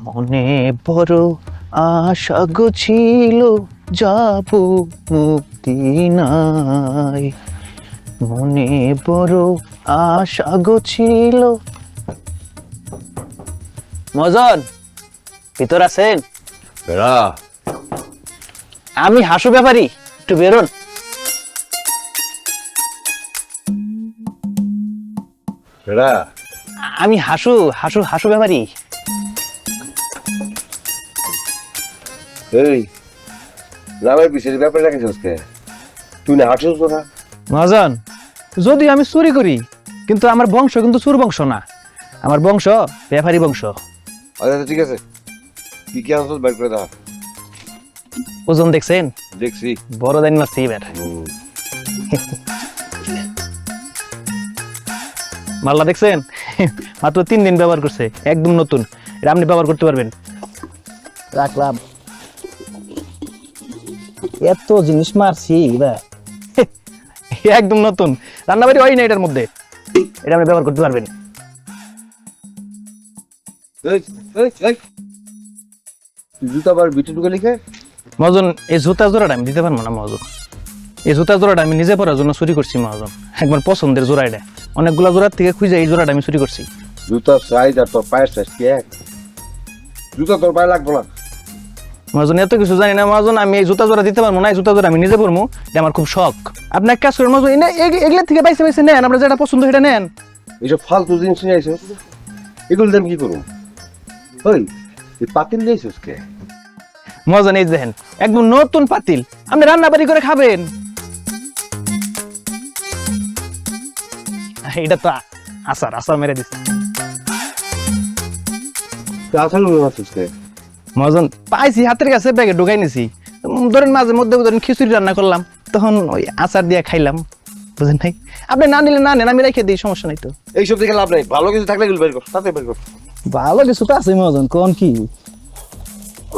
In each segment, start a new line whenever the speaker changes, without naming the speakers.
মনে বড় আশা গো ছিল যাব মুক্তি নাই, মনে বড় আশা গো ছিল। মজন ভিতর আছেন?
বেড়া
আমি হাসু ব্যাপারী, একটু বেরোন।
বেড়া
আমি হাসু হাসু হাসু ব্যাপারী।
এই নামের পিছের ব্যাপারে রাখিস কে? তুই না হাঁটছিস না?
মহাজন, যদি আমি চুরি করি, কিন্তু আমার বংশ কিন্তু চোর বংশ না, আমার বংশ ব্যাপারী বংশ।
আচ্ছা ঠিক আছে, কি কি আনছিস বের করে দাও।
ওজন দেখছেন?
দেখছি।
বড় দাইন মারছি এবার। মাল্লা দেখছেন? মাত্র 3 দিন ব্যবহার করছে, একদম নতুন। এটা আপনি ব্যবহার করতে পারবেন। রাখলাম। এত জিনিস মারছি এবার, একদম নতুন, রান্নাবাড়ি হয় না এটার মধ্যে। এটা আপনি ব্যবহার করতে পারবেন।
এই এই এই তুই জুতা আবার বিটে ঢুকে লিখে?
মহাজন, এই জুতা জোড়াটা আমি দিতে পারবো না মহাজন। এই জুতা জোড়াটা আমি নিজে পরার জন্য চুরি করছি মহাজন, একবার পছন্দের জোড়া এটা। অনেকগুলা জোড়ার থেকে খুঁজে এই জোড়াটা আমি চুরি করছি।
জুতার সাইজ আর তোর পায়ের সাইজ কি এক? জুতা তোর পায়ে লাগবো না।
মহাজন, এত কিছু জানি না মহাজন, আমি এই জুতা জোড়া দিতে পারবো না। এই জুতা জোড়া আমি নিজে পরবো, এটা আমার খুব শখ। আপনি এক কাজ করেন মহাজন, এগুলা থেকে বাইসে বাইসে নেন, আপনার যেটা পছন্দ সেটা নেন।
এইসব ফালতু জিনিস নিয়ে আইসো, এগুলো দিয়ে আমি কি করবো? ওই তুই পাতিল নিয়েছিস কে?
মহাজন এই দেখেন, একদম নতুন পাতিল, আপনি রান্না বাড়ি করে খাবেন। এটা তো আচার, আচার মেরে দিচ্ছে।
তুই আসল আছিস কে?
মহাজন, পাইছি হাতের কাছে, ব্যাগে ঢুকাই নিছি। ধরেন মাঝে মধ্যে ধরেন খিচুড়ি রান্না করলাম, তখন ওই আচার দিয়ে খাইলাম, বুঝেন নাই? আপনি না নিলে না নেন, আমি রেখে দিই, সমস্যা নাই তো।
এইসব দেখে লাভ নাই, ভালো কিছু থাকলে এগুলো বের কর, তাতে বের কর।
ভালো কিছু তো আছে মহাজন, কোন কি?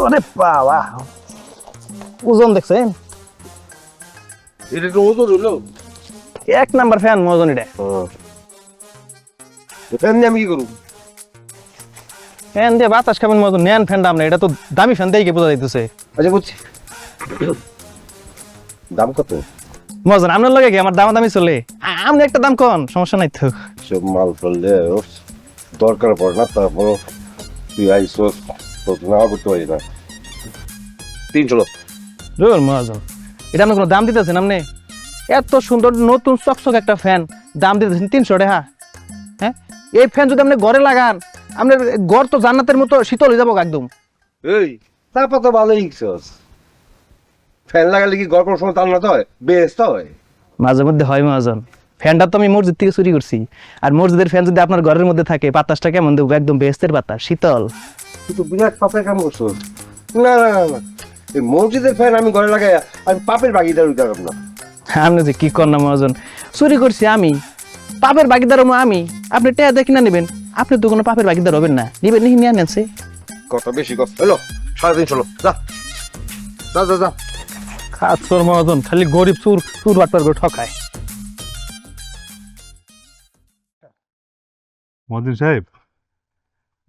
ওরে বাবা, ওজন দেখছেন?
এটা একটু ওজন হলো।
1 নাম্বার ফ্যান মহাজন এটা।
ফ্যান নিয়ে আমি কি করবো?
ফ্যান দিয়ে বাতাস খাবেন মহাজন, নেন ফ্যানটা আপনি, এটা তো দামি ফ্যান দিয়ে বোঝা যাইতেছে।
আচ্ছা বুঝছি, দাম কত?
মহাজন, আপনার লগে কি আমার দামাদামি চলে? আপনি একটা দাম কন, সমস্যা নাই তো।
সব মাল ফেললে দরকার পড়ে না, তারপর তুই আইসোস তো না করতে পারি না। 300
রোল মহাজন, এটা আপনি কোনো দাম দিতেছেন? আপনি এত সুন্দর নতুন চকচক একটা ফ্যান দাম দিতেছেন 300 টাকা? হ্যাঁ, এই ফ্যান যদি আপনি ঘরে লাগান, আপনার ঘর তো জান্নাতের মতো শীতল হয়ে যাবো একদম।
এই তারপর তো ভালোই ইচ্ছস, ফ্যান লাগালে কি গল্প সময় তাল না তো হয়, বেস্ট হয়।
মাঝে মধ্যে হয় মহাজন, ফ্যানটা তো আমি মসজিদ থেকে চুরি করছি। আর মসজিদের ফ্যান যদি আপনার ঘরের মধ্যে থাকে, বাতাসটা কেমন দেবো? একদম বেহেশতের বাতাস, শীতল।
তুই তো বিরাট পাপের কাম করছস। না না না না, এই মসজিদের ফ্যান আমি ঘরে লাগাই, আমি পাপের ভাগিদার হইতে পারব না।
আপনি যে কি কর না মহাজন, চুরি করছি আমি, পাপের ভাগিদার হবো আমি। আপনি টেয়া দেখি না নেবেন, আপনি তো কোনো পাপের ভাগিদার হবেন না, নিবেন নিয়ে নিয়ে আনছে।
কথা বেশি কর, হলো 350 যা যা যা যা।
খাচ্ছর মহাজন, খালি গরিব চুর চুর বাটপার করে ঠকায়।
মহাজন সাহেব,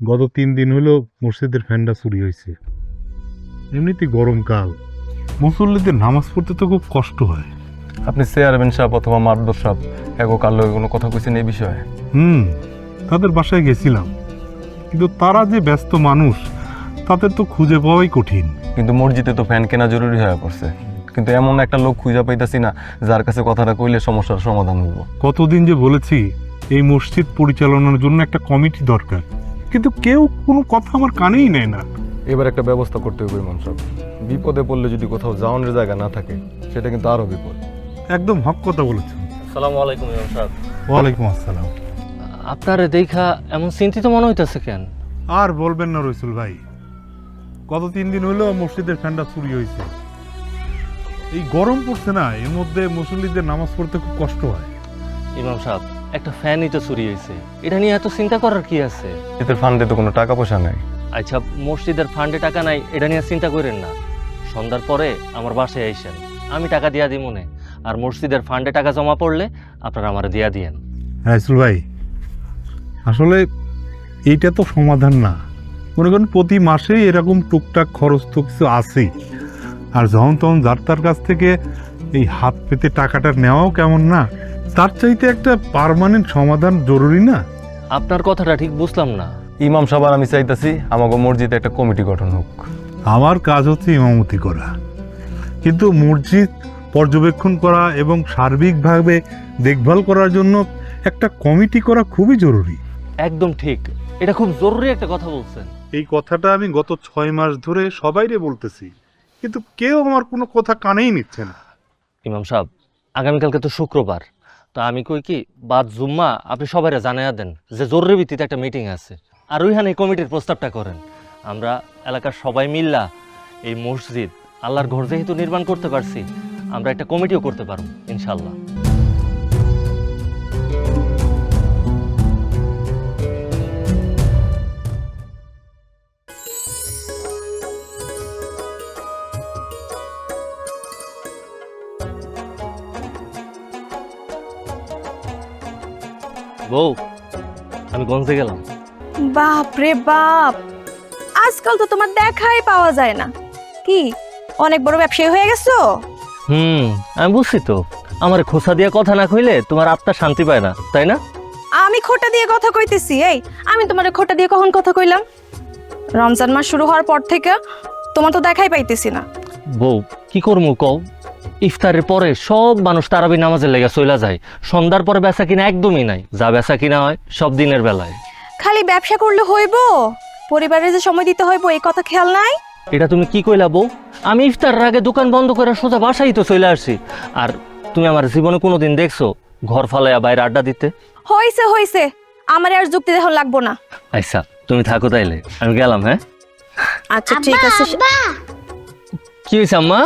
গত 3 দিন হলো মসজিদের ফ্যানটা চুরি হয়েছে। এমনিতে গরমকাল, মুসল্লিদের নামাজ পড়তে তো খুব কষ্ট হয়।
আপনি চেয়ারম্যান সাহেব অথবা মারদর সাহেব এগো কালো কোনো কথা কইছেন এই বিষয়ে?
তাদের বাসায় গেছিলাম, কিন্তু তারা যে ব্যস্ত মানুষ, তাদের তো খুঁজে পাওয়াই কঠিন।
কিন্তু মসজিদে তো ফ্যান কেনা জরুরি হয়ে পড়ছে, কিন্তু এমন একটা লোক খুঁজে পাইতাছি না যার কাছে কথাটা কইলে সমস্যার সমাধান হইব।
কতদিন যে বলেছি এই মসজিদ পরিচালনার জন্য একটা কমিটি দরকার, কিন্তু কেউ কোনো কথা আমার কানেই নেয় না।
এবার একটা ব্যবস্থা করতে হবে ইমাম সাহেব। বিপদে পড়লে যদি কোথাও যাওয়ানোর জায়গা না থাকে, সেটা কিন্তু আরো বিপদ।
একদম হক কথা বলেছেন।
আসসালামু আলাইকুম ইমাম সাহেব।
ওয়ালাইকুম আসসালাম।
আপনারে দেখা এমন চিন্তিত মনে হইতেছে কেন?
আর বলবেন না রইসুল ভাই, গত 3 দিন হলো মসজিদের ফ্যানটা চুরি হয়েছে। এই গরম পড়ছে না, এর মধ্যে মুসল্লিদের নামাজ পড়তে খুব কষ্ট হয়।
ইমাম সাহেব, একটা ফ্যানই তো চুরি হয়েছে, এটা নিয়ে এত চিন্তা করার কি আছে?
এদের ফান্ডে তো কোনো টাকা পয়সা নাই।
আচ্ছা, মসজিদের ফান্ডে টাকা নাই, এটা নিয়ে চিন্তা করেন না। সন্ধ্যার পরে আমার বাসায় আইসেন, আমি টাকা দিয়া দিই মনে। আর মসজিদের ফান্ডে টাকা জমা পড়লে আপনারা আমার দিয়া দিয়েন।
রাইসুল ভাই, আসলে এইটা তো সমাধান না, মনে করেন প্রতি মাসেই এরকম টুকটাক খরচ তো কিছু আছেই। আর যখন তখন যার তার কাছ থেকে এই হাত পেতে টাকাটা নেওয়াও কেমন না? তার চাইতে একটা পার্মানেন্ট সমাধান জরুরি না?
আপনার কথাটা ঠিক বুঝলাম না।
ইমাম সাহেব আর আমি চাইতাছি আমাকে মসজিদে একটা কমিটি গঠন হোক।
আমার কাজ হচ্ছে ইমামতি করা, কিন্তু মসজিদ পর্যবেক্ষণ করা এবং সার্বিকভাবে দেখভাল করার জন্য একটা কমিটি করা খুবই জরুরি।
একদম ঠিক, এটা খুব জরুরি একটা কথা বলছেন।
এই কথাটা আমি গত 6 মাস ধরে সবাইরে বলতেছি, কিন্তু কেউ আমার কোনো কথা কানেই নিচ্ছে না।
ইমাম সাহেব, আগামীকালকে তো শুক্রবার, তো আমি কই কি বাদ জুম্মা আপনি সবাইরে জানাইয়া দেন যে জরুরি ভিত্তিতে একটা মিটিং আছে, আর ওইখানে এই কমিটির প্রস্তাবটা করেন। আমরা এলাকার সবাই মিল্লা এই মসজিদ আল্লাহর ঘর যেহেতু নির্মাণ করতে পারছি, আমরা একটা কমিটিও করতে পারবো ইনশাল্লাহ। বউ, আমি গঞ্জে গেলাম।
বাপ রে বাপ, আজকাল তো তোমার দেখাই পাওয়া যায় না। কি অনেক বড় ব্যবসায়ী হয়ে গেছো?
আমি বুঝছি তো, আমার খোসা দিয়ে কথা না কইলে তোমার আত্মা শান্তি পায় না, তাই না?
আমি খোটা দিয়ে কথা কইতেছি? এই আমি তোমার খোটা দিয়ে কখন কথা কইলাম? রমজান মাস শুরু হওয়ার পর থেকে তোমার তো দেখাই পাইতেছি না।
বউ, কি করবো কও? ইফতারের পরে সব মানুষ তারাবি নামাজের লেগে চইলা যায়, সন্ধ্যার পরে বেচা কিনা একদমই নাই, যা বেচা কিনা হয় সব দিনের বেলায়।
খালি ব্যবসা করলে হইব? পরিবারের যে সময় দিতে হইব এই কথা খেয়াল নাই?
এটা তুমি কি কইলা বউ? আমি ইফতারের আগে দোকান বন্ধ করে সোজা বাসায় তো চলে আসছি। আর তুমি আমার জীবনে কোনোদিন দেখছো ঘর ফালাইয়া বাইরে আড্ডা দিতে?
হইছে হইছে, আমার আর যুক্তি দেখো লাগবো না।
আচ্ছা তুমি থাকো তাইলে, আমি গেলাম। হ্যাঁ
আচ্ছা ঠিক আছে।
কি হয়েছে আম্মা?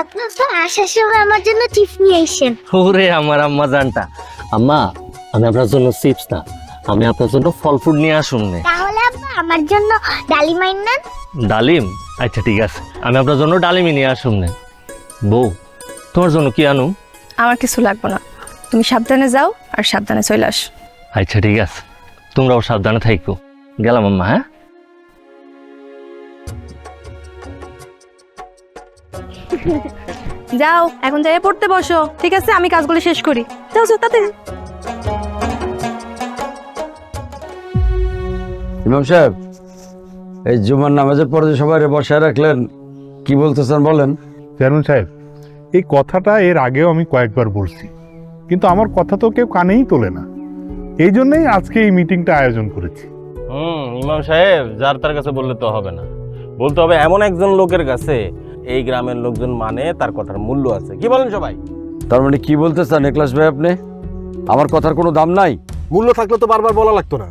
আপনার তো আসার সময় আমার জন্য চিপস নিয়ে এসেছেন।
ওরে আমার আম্মা জানটা। আম্মা, আমি আপনার জন্য চিপস না, আমি আপনার জন্য ফল ফ্রুট নিয়ে আসুন নে।
তাহলে আব্বা আমার জন্য ডালিম আইনান।
ডালিম? আচ্ছা ঠিক আছে, আমি আপনার জন্য ডালিমই নিয়ে আসুন নে। বউ, তোমার জন্য কি আনু?
আমার কিছু লাগবে না, তুমি সাবধানে যাও আর সাবধানে চলে আস।
আচ্ছা ঠিক আছে, তোমরাও সাবধানে থাইকো। গেলাম আম্মা। হ্যাঁ
যাও, এখন যাই পড়তে বসো। ঠিক আছে, আমি কাজগুলো শেষ করি। যাও যাও তাতে।
ইমাম সাহেব, এই জুমার নামাজের পরে যে সবাই বসায় রাখলেন, কি বলতেছেন বলেন?
চেয়ারম্যান সাহেব, এই কথাটা এর আগেও আমি কয়েকবার বলছি, কিন্তু আমার কথা তো কেউ কানেই তোলে না। এই জন্যই আজকে এই মিটিংটা আয়োজন করেছি।
ইমাম সাহেব, যার তার কাছে বললে তো হবে না, বলতে হবে এমন একজন লোকের কাছে এই গ্রামের লোকজন মানে তার কথার মূল্য আছে। কি বলেন সবাই?
তার মানে কি বলতে চান একলাস ভাই আপনি? আমার কথার কোনো দাম নাই?
মূল্য থাকলে তো বারবার বলা লাগতো না।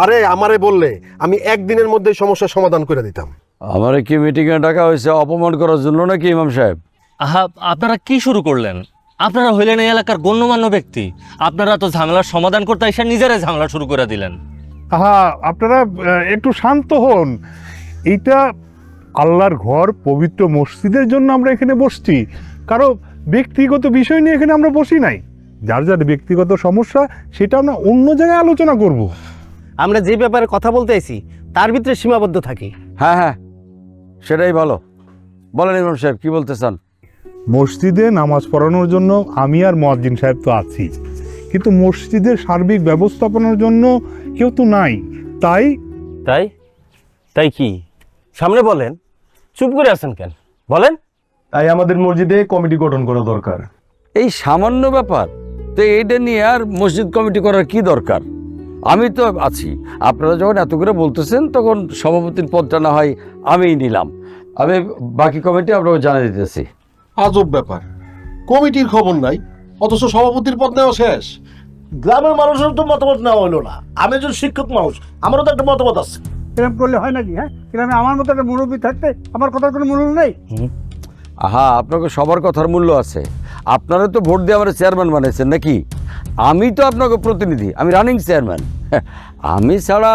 আরে আমারে বললে আমি একদিনের মধ্যে সমস্যার সমাধান করে দিতাম।
আমারে কি মিটিংয়ে ডাকা হয়েছে অপমান করার জন্য নাকি ইমাম সাহেব?
আহা, আপনারা কি শুরু করলেন? আপনারা হইলেন এই এলাকার গণ্যমান্য ব্যক্তি, আপনারা তো ঝামেলার সমাধান করতে এসে নিজেরাই ঝামেলা শুরু করে দিলেন।
আহা, আপনারা একটু শান্ত হন। এইটা আল্লাহর ঘর, পবিত্র মসজিদের জন্য আমরা এখানে বসছি, কারো ব্যক্তিগত বিষয় নিয়ে এখানে আমরা বসি নাই। যার যার ব্যক্তিগত সমস্যা সেটা আমরা অন্য জায়গায় আলোচনা করব।
আমরা যে ব্যাপারে কথা বলতে আইছি তার ভিতরে সীমাবদ্ধ থাকি।
হ্যাঁ হ্যাঁ, সেটাই ভালো। বলেন ইমাম সাহেব, কি বলতে চান?
মসজিদে নামাজ পড়ানোর জন্য আমি আর মুয়াজ্জিন সাহেব তো আছি, কিন্তু মসজিদের সার্বিক ব্যবস্থাপনার জন্য কেউ তো নাই। তাই
তাই তাই কি? সামনে বলেন, চুপ করে আছেন কেন? বলেন।
তাই আমাদের মসজিদে কমিটি গঠন করা দরকার।
এই সামান্য ব্যাপার তো এইটা নিয়ে আর মসজিদ কমিটি করার কি দরকার? আমি তো আছি। আপনারা যখন এত করে বলতেছেন তখন সভাপতির পদটা না হয় আমিই নিলাম। আমি বাকি কমিটি আপনাকে জানিয়ে দিতেছি।
আজব ব্যাপার, কমিটির খবর নাই অথচ সভাপতির পদ নেওয়া শেষ।
গ্রামের মানুষের তো মতামত নেওয়া হলো না। আমি একজন শিক্ষক মানুষ, আমারও তো একটা মতামত আছে।
এরকম করলে হয় নাকি? হ্যাঁ, গ্রামে আমার মতো একটা মুরব্বী থাকতে আমার কথার কোনো মূল্য নেই?
আহা, আপনাকে সবার কথার মূল্য আছে। আপনারা তো ভোট দিয়ে আমার চেয়ারম্যান বানাইছেন নাকি? আমি তো আপনাকে প্রতিনিধি, আমি রানিং চেয়ারম্যান। আমি ছাড়া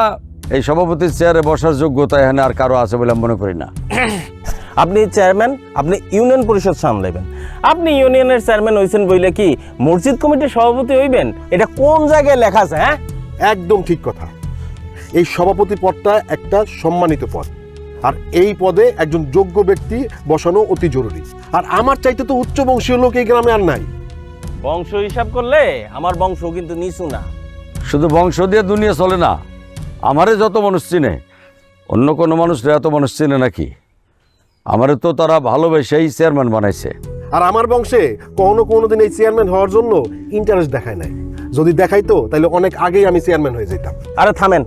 এই সভাপতির চেয়ারে বসার যোগ্যতা এখানে আর কারো আছে বলে আমি মনে করি না।
আপনি চেয়ারম্যান, আপনি ইউনিয়ন পরিষদ সামলাইবেন। আপনি ইউনিয়নের চেয়ারম্যান হইছেন বইলে কি মসজিদ কমিটির সভাপতি হইবেন? এটা কোন জায়গায় লেখা আছে? হ্যাঁ,
একদম ঠিক কথা। এই সভাপতি পদটা একটা সম্মানিত পদ, আর এই পদে একজন যোগ্য ব্যক্তি বসানো অতি জরুরি। আর আমার চাইতে তো উচ্চ বংশীয় লোক এই গ্রামে আর নাই।
বংশ হিসাব করলে আমার বংশ কিন্তু নিচু না।
শুধু বংশ দিয়ে দুনিয়া চলে না। আমারে যত মানুষ চিনে, অন্য কোনো মানুষরা এত মানুষ চিনে নাকি? আমারে তো তারা ভালোবেসেই চেয়ারম্যান বানাইছে।
আর আমার বংশে কোনোদিন এই চেয়ারম্যান হওয়ার জন্য ইন্টারেস্ট দেখায় নাই। যদি দেখাইতো তাহলে অনেক আগেই আমি চেয়ারম্যান হয়ে যেতাম।
আরে থামেন,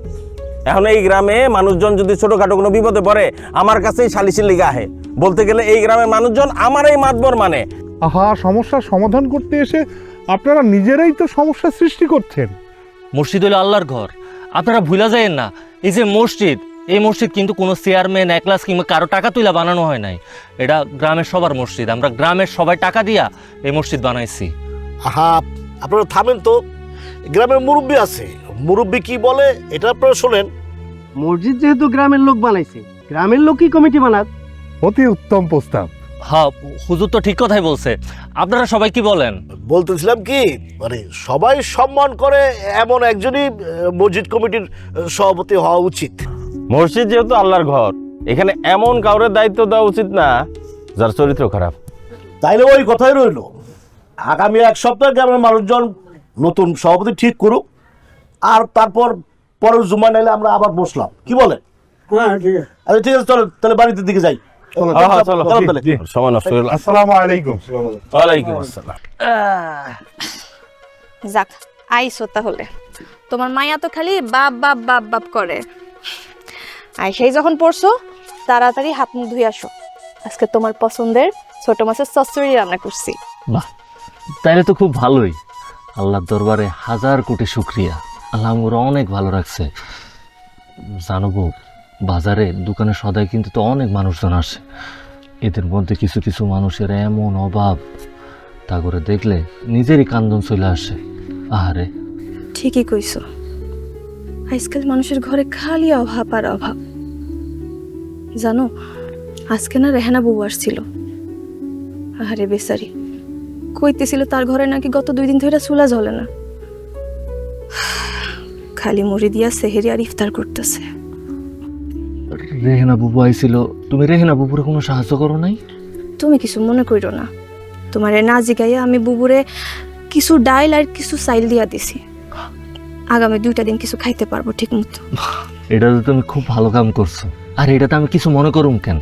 এখন এই গ্রামে মানুষজন যদি ছোটখাটো কোনো বিপদে পড়ে আমার কাছেই সালিশি লিগা আহে। বলতে গেলে এই গ্রামের মানুষজন আমার এই মাতবর মানে।
আহা, সমস্যার সমাধান করতে এসে আপনারা নিজেরাই তো সমস্যার সৃষ্টি করছেন।
মসজিদ হলো আল্লাহর ঘর, আপনারা ভুলা যায়েন না। এই যে মসজিদ, এই মসজিদ কিন্তু কোনো চেয়ারম্যান একলাস কিংবা কারো টাকা তুইলা বানানো হয় নাই। এটা গ্রামের সবার মসজিদ, আমরা গ্রামের সবাই টাকা দিয়া এই মসজিদ বানাইছি।
আহা, আপনারা থামেন তো, গ্রামের মুরব্বী আছে, মুরব্বী কি বলে এটা আপনারা শোনেন।
মসজিদ যেহেতু গ্রামের লোক বানাইছে, গ্রামের লোকই কমিটি বানাক।
অতি উত্তম প্রস্তাব।
হ্যাঁ, হুজুর তো ঠিক কথাই বলছে। আপনারা সবাই কি বলেন?
বলতেছিলাম কি, মানে সবাই সম্মান করে এমন একজনই মসজিদ কমিটির সভাপতি হওয়া উচিত।
মসজিদ যেহেতু আল্লাহর ঘর, এখানে এমন কাউরে দায়িত্ব দেওয়া উচিত না যার চরিত্র খারাপ।
তাইলে ওই কথাই রইল, আগামী এক সপ্তাহ গ্রামের মানুষজন নতুন সভাপতি ঠিক করুক, আর তারপর পরের জুমা নাইলে আমরা আবার বসলাম, কি বলেন?
হ্যাঁ, ঠিক আছে।
আচ্ছা ঠিক আছে, চলো তাহলে বাড়িতে দিকে যাই।
চলো
তাহলে।
সময় নষ্ট হলো।
আসসালামু আলাইকুম।
ওয়ালাইকুম আসসালাম।
যাক, আইসো তাহলে। তোমার মায়া তো খালি বাপ বাপ বাপ বাপ করে। সেই যখন পড়ছো তাড়াতাড়ি হাত মুখ ধুয়ে আসো। আজকে তোমার পছন্দের ছোট মাছের চচ্চড়ি রান্না করছি।
বাহ, তাইলে তো খুব ভালোই। আল্লাহর দরবারে হাজার কোটি শুকরিয়া। আল্লাহ আমার অনেক ভালো রাখছে। জানো বউ, বাজারে দোকানে সদাই কিন্তু তো অনেক মানুষজন আসে। এদের মধ্যে কিছু কিছু মানুষের এমন অভাব, তা করে দেখলে নিজেরই কান্দন চলে আসে। আহারে,
ঠিকই কইছো, আজকাল মানুষের ঘরে খালি অভাব আর অভাব। জানো, আজকে না রেহানা বউ আসছিল। আহারে বেচারি, কইতেছিল তার ঘরে নাকি গত 2 দিন ধরে চুলা জ্বলে না, খালি মুড়ি দিয়া সেহেরি আর ইফতার করতেছে।
রেহেনা বুবু আইছিল, তুমি রেহেনা বুবুরে কোনো সাহায্য করো নাই?
তুমি কিছু মনে কইরো না, তোমার না জিগাইয়া আমি বুবুরে কিছু ডাইল আর কিছু চাইল দিয়া দিছি। আগামী 2টা দিন কিছু খাইতে পারবো ঠিক মতো।
এটা তো তুমি খুব ভালো কাম করছো, আর এটাতে আমি কিছু মনে করুম কেন?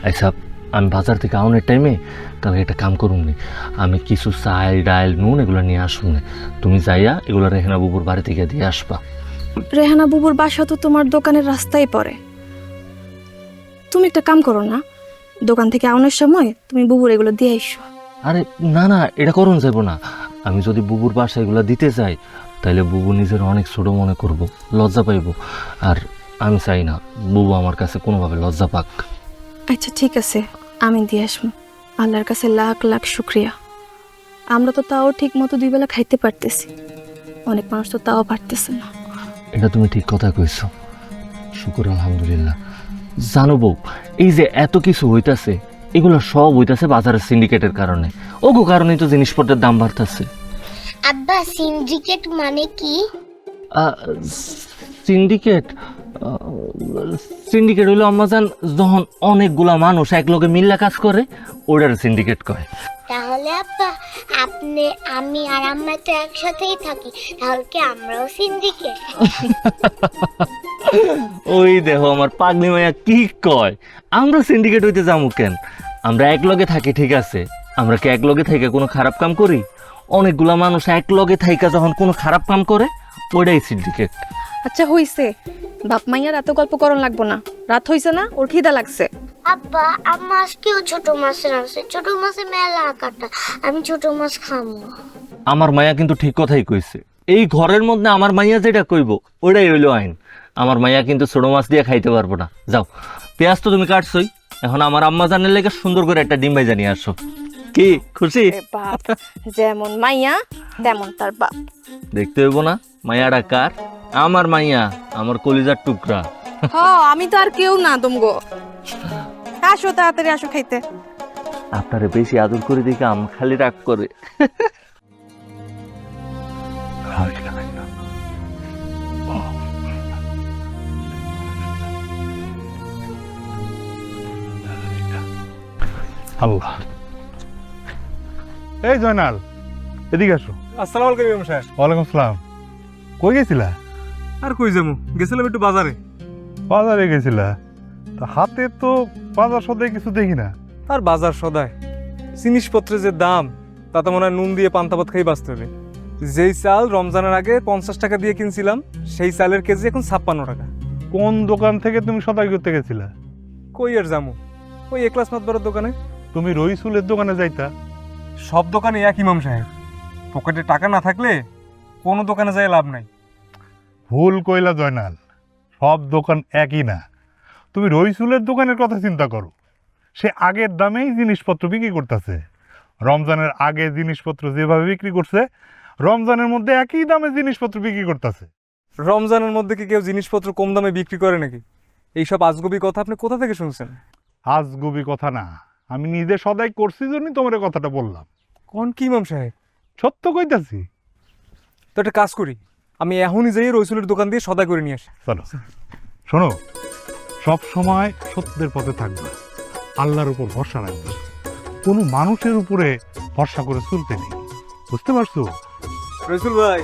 আচ্ছা, আমি বাজার থেকে আউনের টাইমে তাহলে একটা কাম করুম নি, আমি কিছু চাল ডাইল নুন এগুলো নিয়ে আসুন না। তুমি যাইয়া এগুলো রেহেনা বুবুর বাড়ি থেকে দিয়ে আসবা।
রেহানা বুবুর বাসা তো তোমার দোকানের রাস্তায় পড়ে। তুমি একটা কাম করো না, দোকান থেকে আউনের সময় তুমি বুবুর এগুলো দিয়ে আইসো।
আরে না না, এটা করুন যাবো না। আমি যদি বুবুর বাসা এগুলো দিতে যাই তাহলে বুবু নিজের অনেক ছোট মনে করব, লজ্জা পাইব। আর আমি চাই না বুবু আমার কাছে কোনোভাবে লজ্জা পাক।
আচ্ছা ঠিক আছে, আমি দিয়ে আসবো। আল্লাহর কাছে লাখ লাখ শুক্রিয়া, আমরা তো তাও ঠিক মতো 2 বেলা খাইতে পারতেছি, অনেক মানুষ তো তাও পারতেছে না।
এটা তুমি ঠিক কথা কইছো, শুকর আলহামদুলিল্লাহ। জানো বউ, এই যে এত কিছু হইতাছে, এগুলো সব হইতাছে বাজারের সিন্ডিকেটের কারণে। ওগো কারণেই তো জিনিসপত্রের দাম বাড়তেছে।
আব্বা, সিন্ডিকেট মানে কি?
সিন্ডিকেট সিন্ডিকেট হইলো আম্মাজান, যখন অনেকগুলা মানুষ একলগে মিল্লা কাজ করে ওটার সিন্ডিকেট কয়।
তাহলে আব্বা, আপনি আমি আর আম্মা তো একসাথেই থাকি, তাহলে কি আমরাও সিন্ডিকেট?
ওই দেখো আমার পাগলি মাইয়া কি কয়, আমরা সিন্ডিকেট হইতে যাবো কেন? আমরা একলগে থাকি ঠিক আছে, আমরা কি একলগে থেকে কোনো খারাপ কাম করি? অনেকগুলা মানুষ একলগে থাইকা যখন কোনো খারাপ কাম করে ওইটাই সিন্ডিকেট।
আচ্ছা হইছে, বাপ মাইয়ার এত গল্প করন লাগবো না, রাত হইছে না, ওর খিদা লাগছে।
আব্বা, আম্মা আজকেও ছোট মাছের আছে, ছোট মাছের মেলা কাটা, আমি ছোট মাছ খাবো।
আমার মাইয়া কিন্তু ঠিক কথাই কইছে, এই ঘরের মধ্যে আমার মাইয়া যেটা কইব ওইটাই হইলো আইন। আমার মাইয়া কিন্তু ছোট মাছ দিয়ে খাইতে পারবো না। যাও, পেঁয়াজ তো তুমি কাটছই, এখন আমার আম্মা জানের লেগে সুন্দর করে একটা ডিম ভাইজা নিয়ে আসো। কি খুশি?
বাপ যেমন মাইয়া তেমন তার বাপ।
দেখতে হইব না মাইয়াটা কার? আমার মাইয়া, আমার কলিজার টুকরা।
আমি তো আর কেউ না তুমগো। আসো তাড়াতাড়ি আসো খাইতে।
আপনারে বেশি আদর করে দেখে আম খালি রাগ করে।
আল্লাহ। এই জয়নাল, এদিকে আসো।
আসসালামু আলাইকুম ইমাম সাহেব।
ওয়ালাইকুম আসসালাম। কই গেছিলা?
আর কই যাবো, গেছিলাম একটু বাজারে।
বাজারে গেছিলা? তা হাতে তো বাজার সদাই কিছু দেখি না।
আর বাজার সদায় জিনিসপত্রের যে দাম, তাতে মনে হয় নুন দিয়ে পান্তা ভাত খাই বাঁচতে হবে। যেই চাল রমজানের আগে 50 টাকা দিয়ে কিনছিলাম, সেই চালের কেজি এখন 56 টাকা।
কোন দোকান থেকে তুমি সদাই করতে গেছিলা?
কই আর যাবো, ওই একলাস মাতবরের দোকানে।
তুমি রইসুলের দোকানে যাইতা?
সব দোকানে এক ইমাম সাহেব, পকেটে টাকা না থাকলে কোনো দোকানে যাই লাভ নাই।
ভুল কইলা জয়নাল, সব দোকান একই না। তুমি রইসুলের দোকানের কথা চিন্তা করো, সে আগের দামেই জিনিসপত্র বিক্রি করতেছে। রমজানের আগে জিনিসপত্র যেভাবে বিক্রি করছে, রমজানের মধ্যে একই দামে জিনিসপত্র বিক্রি করতেছে।
রমজানের মধ্যে কি কেউ জিনিসপত্র কম দামে বিক্রি করে নাকি? এইসব আজগুবি কথা আপনি কোথা থেকে শুনছেন?
আজগুবি কথা না, আমি নিজে সদাই করছি জন্যই তোমার কথাটা বললাম।
কোন কি ইমাম সাহেব?
সত্য কইতাছি।
তো একটা কাজ করি, আমি এখনই যাই রসুলের দোকান দিয়ে সদা করে নিয়ে আসি।
চলো শোনো, সব সময় সত্যের পথে থাকবে, আল্লাহর উপর ভরসা রাখবে, কোনো মানুষের উপরে ভরসা করে চলতে নেই, বুঝতে পারছো?
রসুল ভাই।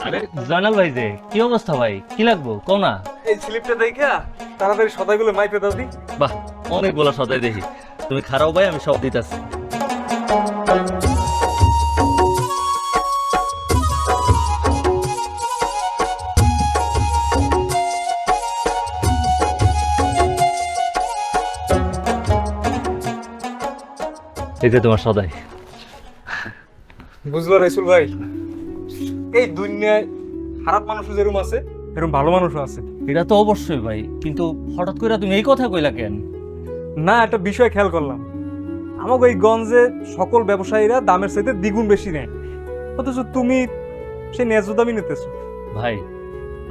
আরে জয়নাল ভাই, যে কি অবস্থা ভাই, কি লাগবো কও না?
এই স্লিপটা দেখা তাড়াতাড়ি সদাইগুলো মাইপে দাও দি।
বাহ, অনেকগুলো সদাই দেখি। তুমি খারাও ভাই, আমি সব দিতেছি। এই যে তোমার সদাই।
বুঝলো রসুল ভাই, এই দুনিয়ায় খারাপ মানুষও যেরকম আছে, এরকম ভালো মানুষও আছে।
এটা তো অবশ্যই ভাই, কিন্তু হঠাৎ করে তুমি এই কথা কইলা কেন?
না, একটা বিষয় খেয়াল করলাম, আমাকে এই গঞ্জে সকল ব্যবসায়ীরা দামের চাইতে দ্বিগুণ বেশি নেয়, অথচ তুমি সেই ন্যায্য দামই নিতেছো।
ভাই,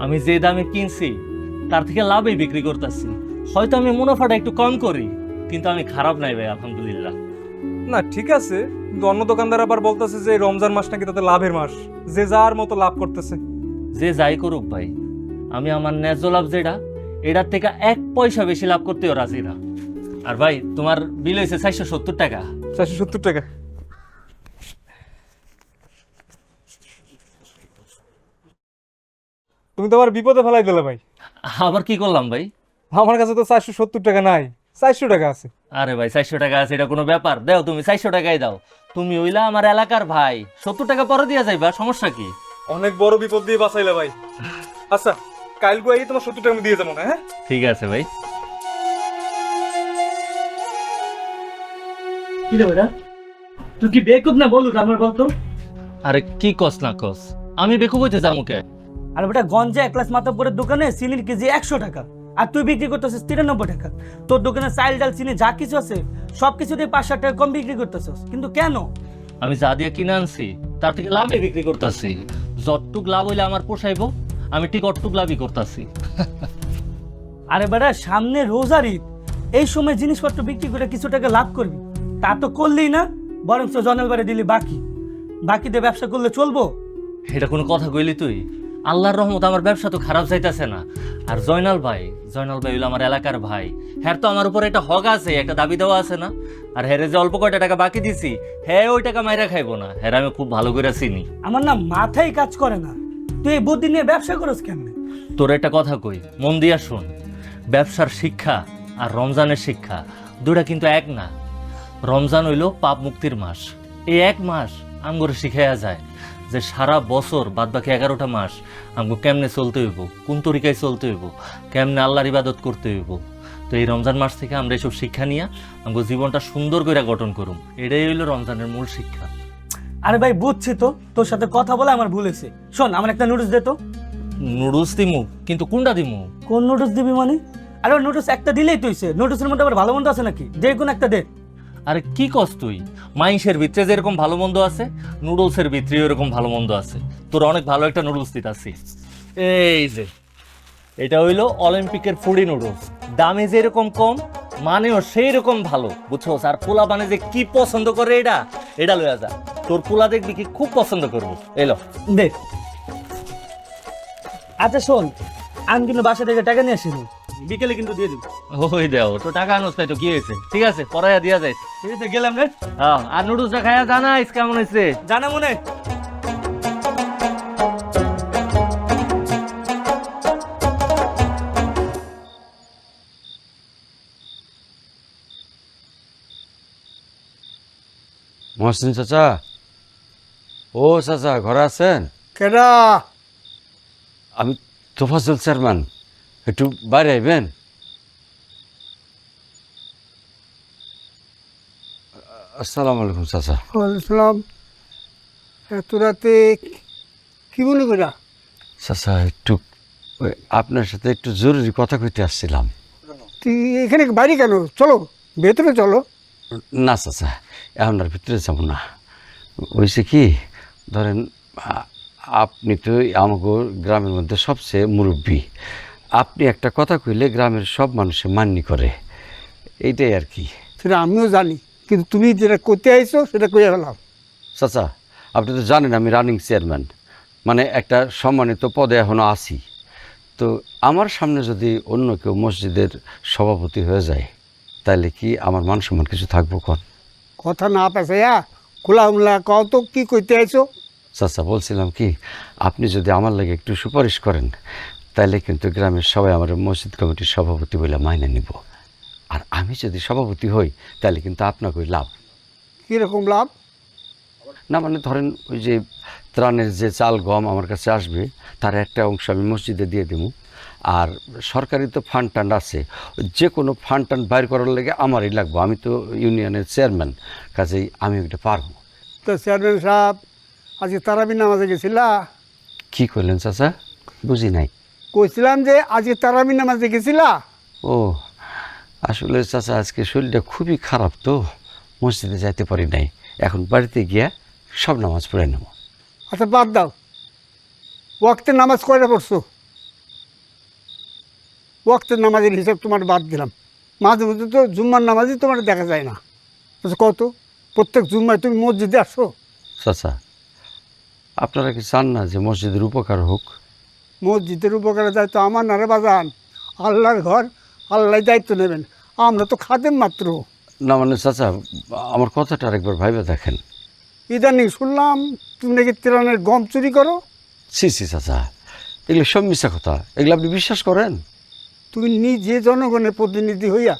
আমি যে দামে কিনছি তার থেকে লাভেই বিক্রি করতেছি। হয়তো আমি মুনাফাটা একটু কম করি, কিন্তু আমি খারাপ নাই ভাই, আলহামদুলিল্লাহ।
না ঠিক আছে, কিন্তু অন্য দোকানদার আবার বলতেছে যে রমজান মাস নাকি তাতে লাভের মাস, যে যার মতো লাভ করতেছে।
যে যাই করুক ভাই, আমি আমার ন্যায্য লাভ যেটা, এটার থেকে 1 পয়সা বেশি লাভ করতেও রাজি না। আর ভাই, তোমার বিল হয়েছে 470 টাকা।
470 টাকা? তুমি তো আমার বিপদে ফেলাই দিলে ভাই।
আবার কি করলাম ভাই?
আমার কাছে তো 470 টাকা নাই, 400 টাকা আছে।
আরে ভাই, 400 টাকা আছে, এটা কোনো ব্যাপার? দাও, তুমি 400 টাকাই দাও। তুমি হইলা আমার এলাকার ভাই, 70 টাকা পরে দিয়া যাইবা, সমস্যা কি?
অনেক বড় বিপদ দিয়ে বাঁচাইলে ভাই। আচ্ছা, কাল গুয়াই তোমার 70 টাকা আমি দিয়ে যাবো না। হ্যাঁ
ঠিক আছে ভাই। কি রে বেটা, তুই কি বেকুব না বলু আমার বলতো? আরে কি কস না কস, আমি বেকুব হইতে যাবো কে?
আর বেটা, গঞ্জে এক ক্লাস মাতাপুরের দোকানে চিনির কেজি 100 টাকা, আর তুই বিক্রি করতেছিস 93 টাকা। তোর দোকানে চাল ডাল চিনি যা কিছু আছে সব কিছু দিয়ে 5-7 টাকা কম বিক্রি করতেছিস, কিন্তু কেন?
আমি যা দিয়ে কিনে আনছি তার থেকে লাভে বিক্রি করতেছি। যতটুক লাভ হইলে আমার পোষাইবো, আমি ঠিক অতটুক লাভই করতেছি।
আরে বেটা, সামনে রোজার ঈদ, এই সময় জিনিসপত্র বিক্রি করে কিছু টাকা লাভ করবি, তা তো করলেই না, বরং জনাল বাড়ি দিলি বাকি দিয়ে ব্যবসা করলে চলবো?
এটা কোনো কথা কইলি তুই? আল্লাহর রহমত আমার ব্যবসা তো খারাপ যাইতেছে না। আর জয়নাল ভাই হইলো আমার এলাকার ভাই, হ্যাঁ তো আমার উপর একটা হক আছে, একটা দাবি দেওয়া আছে না? আর হ্যাঁ যে অল্প কয়টা টাকা বাকি দিছি, হ্যাঁ ওই টাকা মাইরা খাইবো না, হ্যাঁ আমি খুব ভালো করে চিনি।
আমার না মাথায় কাজ করে না, তুই এই বুদ্ধি নিয়ে ব্যবসা করস কেমনে?
তোর একটা কথা কই, মন দিয়া শোন। ব্যবসার শিক্ষা আর রমজানের শিক্ষা দুটা কিন্তু এক না। রমজান হইল পাপ মুক্তির মাস। এই 1 মাস আমগরে শিখাইয়া যায় যে সারা বছর বাদ বাকি 11টা মাস আমগো কেমনে চলতে হইব, কোন তরিকায় চলতে হইব, কেমনে আল্লাহর ইবাদত করতে হইব। তো এই রমজান মাস থেকে আমরা এইসব শিক্ষা নিয়ে আমগো জীবনটা সুন্দর করে গঠন করুম। এটাই হইল রমজানের মূল শিক্ষা।
আরে ভাই বুঝছি তো, তোর সাথে কথা বলে আমার ভুল হয়েছে। শোন, আমার একটা নুডলস দে তো।
নুডলস দিমু? কিন্তু কোনটা দিমু?
কোন নুডলস দিবি মানে? আরে নুডলস একটা দিলেই তো হইছে, নুডলসের মধ্যে আবার ভালো মন্দ আছে নাকি? যে কোন একটা দে।
আরে কি কস তুই? মাইন্সের ভিতরে যেরকম ভালো মন্দ আছে, নুডলসের ভিতরে এরকম ভালো মন্দ আছে। তোর অনেক ভালো একটা নুডলস দিতাছি। এই যে এটা হইলো অলিম্পিকের ফুডি নুডলস, দামে যেরকম কম, মানেও সেই রকম ভালো, বুঝছো? আর পোলা মানে যে কি পছন্দ করে এটা লইয়া যা, তোর পোলা দেখবি কি খুব পছন্দ করবো। এলো
দে। আচ্ছা শোন, আমি কিন্তু বাসা থেকে টাকা নিয়ে আসিনি, বিকেলে কিন্তু দিয়ে দিব।
ওই দেও তো টাকা আনোস তাই তো কি হয়েছে, ঠিক আছে পড়াইয়া দিয়া যায়।
ঠিক আছে গেলাম রে।
হ্যাঁ, আর নুডলসটা খাইয়া জানাইস কেমন হয়েছে।
জানা মনে।
মহসিন চাচা, ও চাচা ঘরে আছেন?
কেডা?
আমি তোফাজল চেয়ারম্যান, একটু বাইরে আইবেন? আসসালামু আলাইকুম চাচা।
ওয়ালাইকুম। এত রাতে কি মনে করা?
চাচা একটু আপনার সাথে একটু জরুরি কথা কইতে আসছিলাম।
তুই এখানে বাইরে কেন? চলো ভেতরে চলো।
না চাচা, এখন আর ভিতরে যাব না। হয়েছে কি, ধরেন আপনি তো আমাকে গ্রামের মধ্যে সবচেয়ে মুরব্বী। আপনি একটা কথা কইলে গ্রামের সব মানুষে মান্য করে, এইটাই আর কি।
সেটা আমিও জানি, কিন্তু তুমি যেটা করতে আইছো সেটা কইয়া ফেলাম।
চাচা আপনি তো জানেন আমি রানিং চেয়ারম্যান, মানে একটা সম্মানিত পদে এখনও আছি। তো আমার সামনে যদি অন্য কেউ মসজিদের সভাপতি হয়ে যায়, তাহলে কি আমার মান সম্মান কিছু থাকবো? কোন
কথা না পেছাইয়া খোলামেলা কত কি কইতে আইছো?
চাচা বলছিলাম কি, আপনি যদি আমার লাগে একটু সুপারিশ করেন, তাহলে কিন্তু গ্রামের সবাই আমার মসজিদ কমিটির সভাপতি বলে মাইনে নিব। আর আমি যদি সভাপতি হই, তাহলে কিন্তু আপনাকে লাভ।
কীরকম লাভ?
না মানে ধরেন ওই যে ত্রাণের যে চাল গম আমার কাছে আসবে, তার একটা অংশ আমি মসজিদে দিয়ে দেবো। আর সরকারি তো ফান্ড টান্ড আছে, যে কোনো ফান্ড টান্ড বাইর করার লাগে আমারই লাগবো। আমি তো ইউনিয়নের চেয়ারম্যান, কাজেই আমি ওইটা পারবো।
তো চেয়ারম্যান সাহেব, আজকে তারাবি নামাজে গেছিলা?
কি করলেন চাচা, বুঝি নাই।
কইছিলাম যে আজকে তারাবি নামাজে গেছিলা?
ও আসলে চাচা আজকে শরীরটা খুবই খারাপ, তো মসজিদে যাইতে পারি নাই। এখন বাড়িতে গিয়া সব নামাজ পড়ে নেব।
আচ্ছা বাদ দাও, ওয়াক্তের নামাজ কয়টা পড়ছো? ওয়াক্তের নামাজের হিসাব তোমার বাদ দিলাম। মাঝে মধ্যে তো জুম্মার নামাজই তোমার দেখা যায় না। আচ্ছা কত প্রত্যেক জুম্মায় তুমি মসজিদে আসো?
চাচা আপনারা কি চান না যে মসজিদের উপকার হোক?
মসজিদের উপকারে দায়িত্ব আমার নারে বাজান। আল্লাহর ঘর, আল্লাহ দায়িত্ব নেবেন, আমরা তো খাদেম মাত্র।
না মানে চাচা আমার কথাটা আরেকবার ভাইবে দেখেন।
ইদানিং শুনলাম তুমি নাকি ত্রাণের গম চুরি করো।
সি সি চাচা, এগুলো সব মিশা কথা, এগুলো আপনি বিশ্বাস করেন?
তুমি নিজে জনগণের প্রতিনিধি হইয়া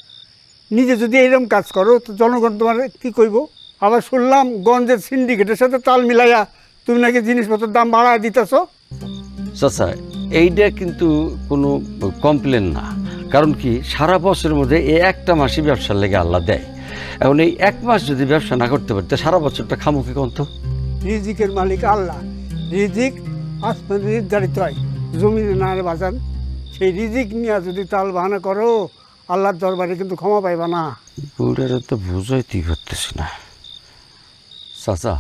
নিজে যদি এইরকম কাজ করো, তো জনগণ তোমার কী কইব? আবার শুনলাম গঞ্জের সিন্ডিকেটের সাথে তাল মিলাইয়া তুমি নাকি জিনিসপত্রের দাম বাড়ায় দিতেছ।
চাচা এইটা কিন্তু কোনো কমপ্লেন না, কারণ কি সারা বছরের মধ্যে এই একটা মাসই ব্যবসার লেগে আল্লাহ দেয়। এখন এই এক মাস যদি ব্যবসা না করতে পারতে সারা বছরটা খামুখে কন্ত।
রিজিকের মালিক আল্লাহ, রিজিক আসমানে নির্ধারিত হয়, জমিনে না রে বাজান। সেই রিজিক নিয়ে যদি তাল বাহানা করো, আল্লাহর দরবারে কিন্তু ক্ষমা পাইবা না।
ওটারে তো বুঝাইতেই পারতেছি না। চাচা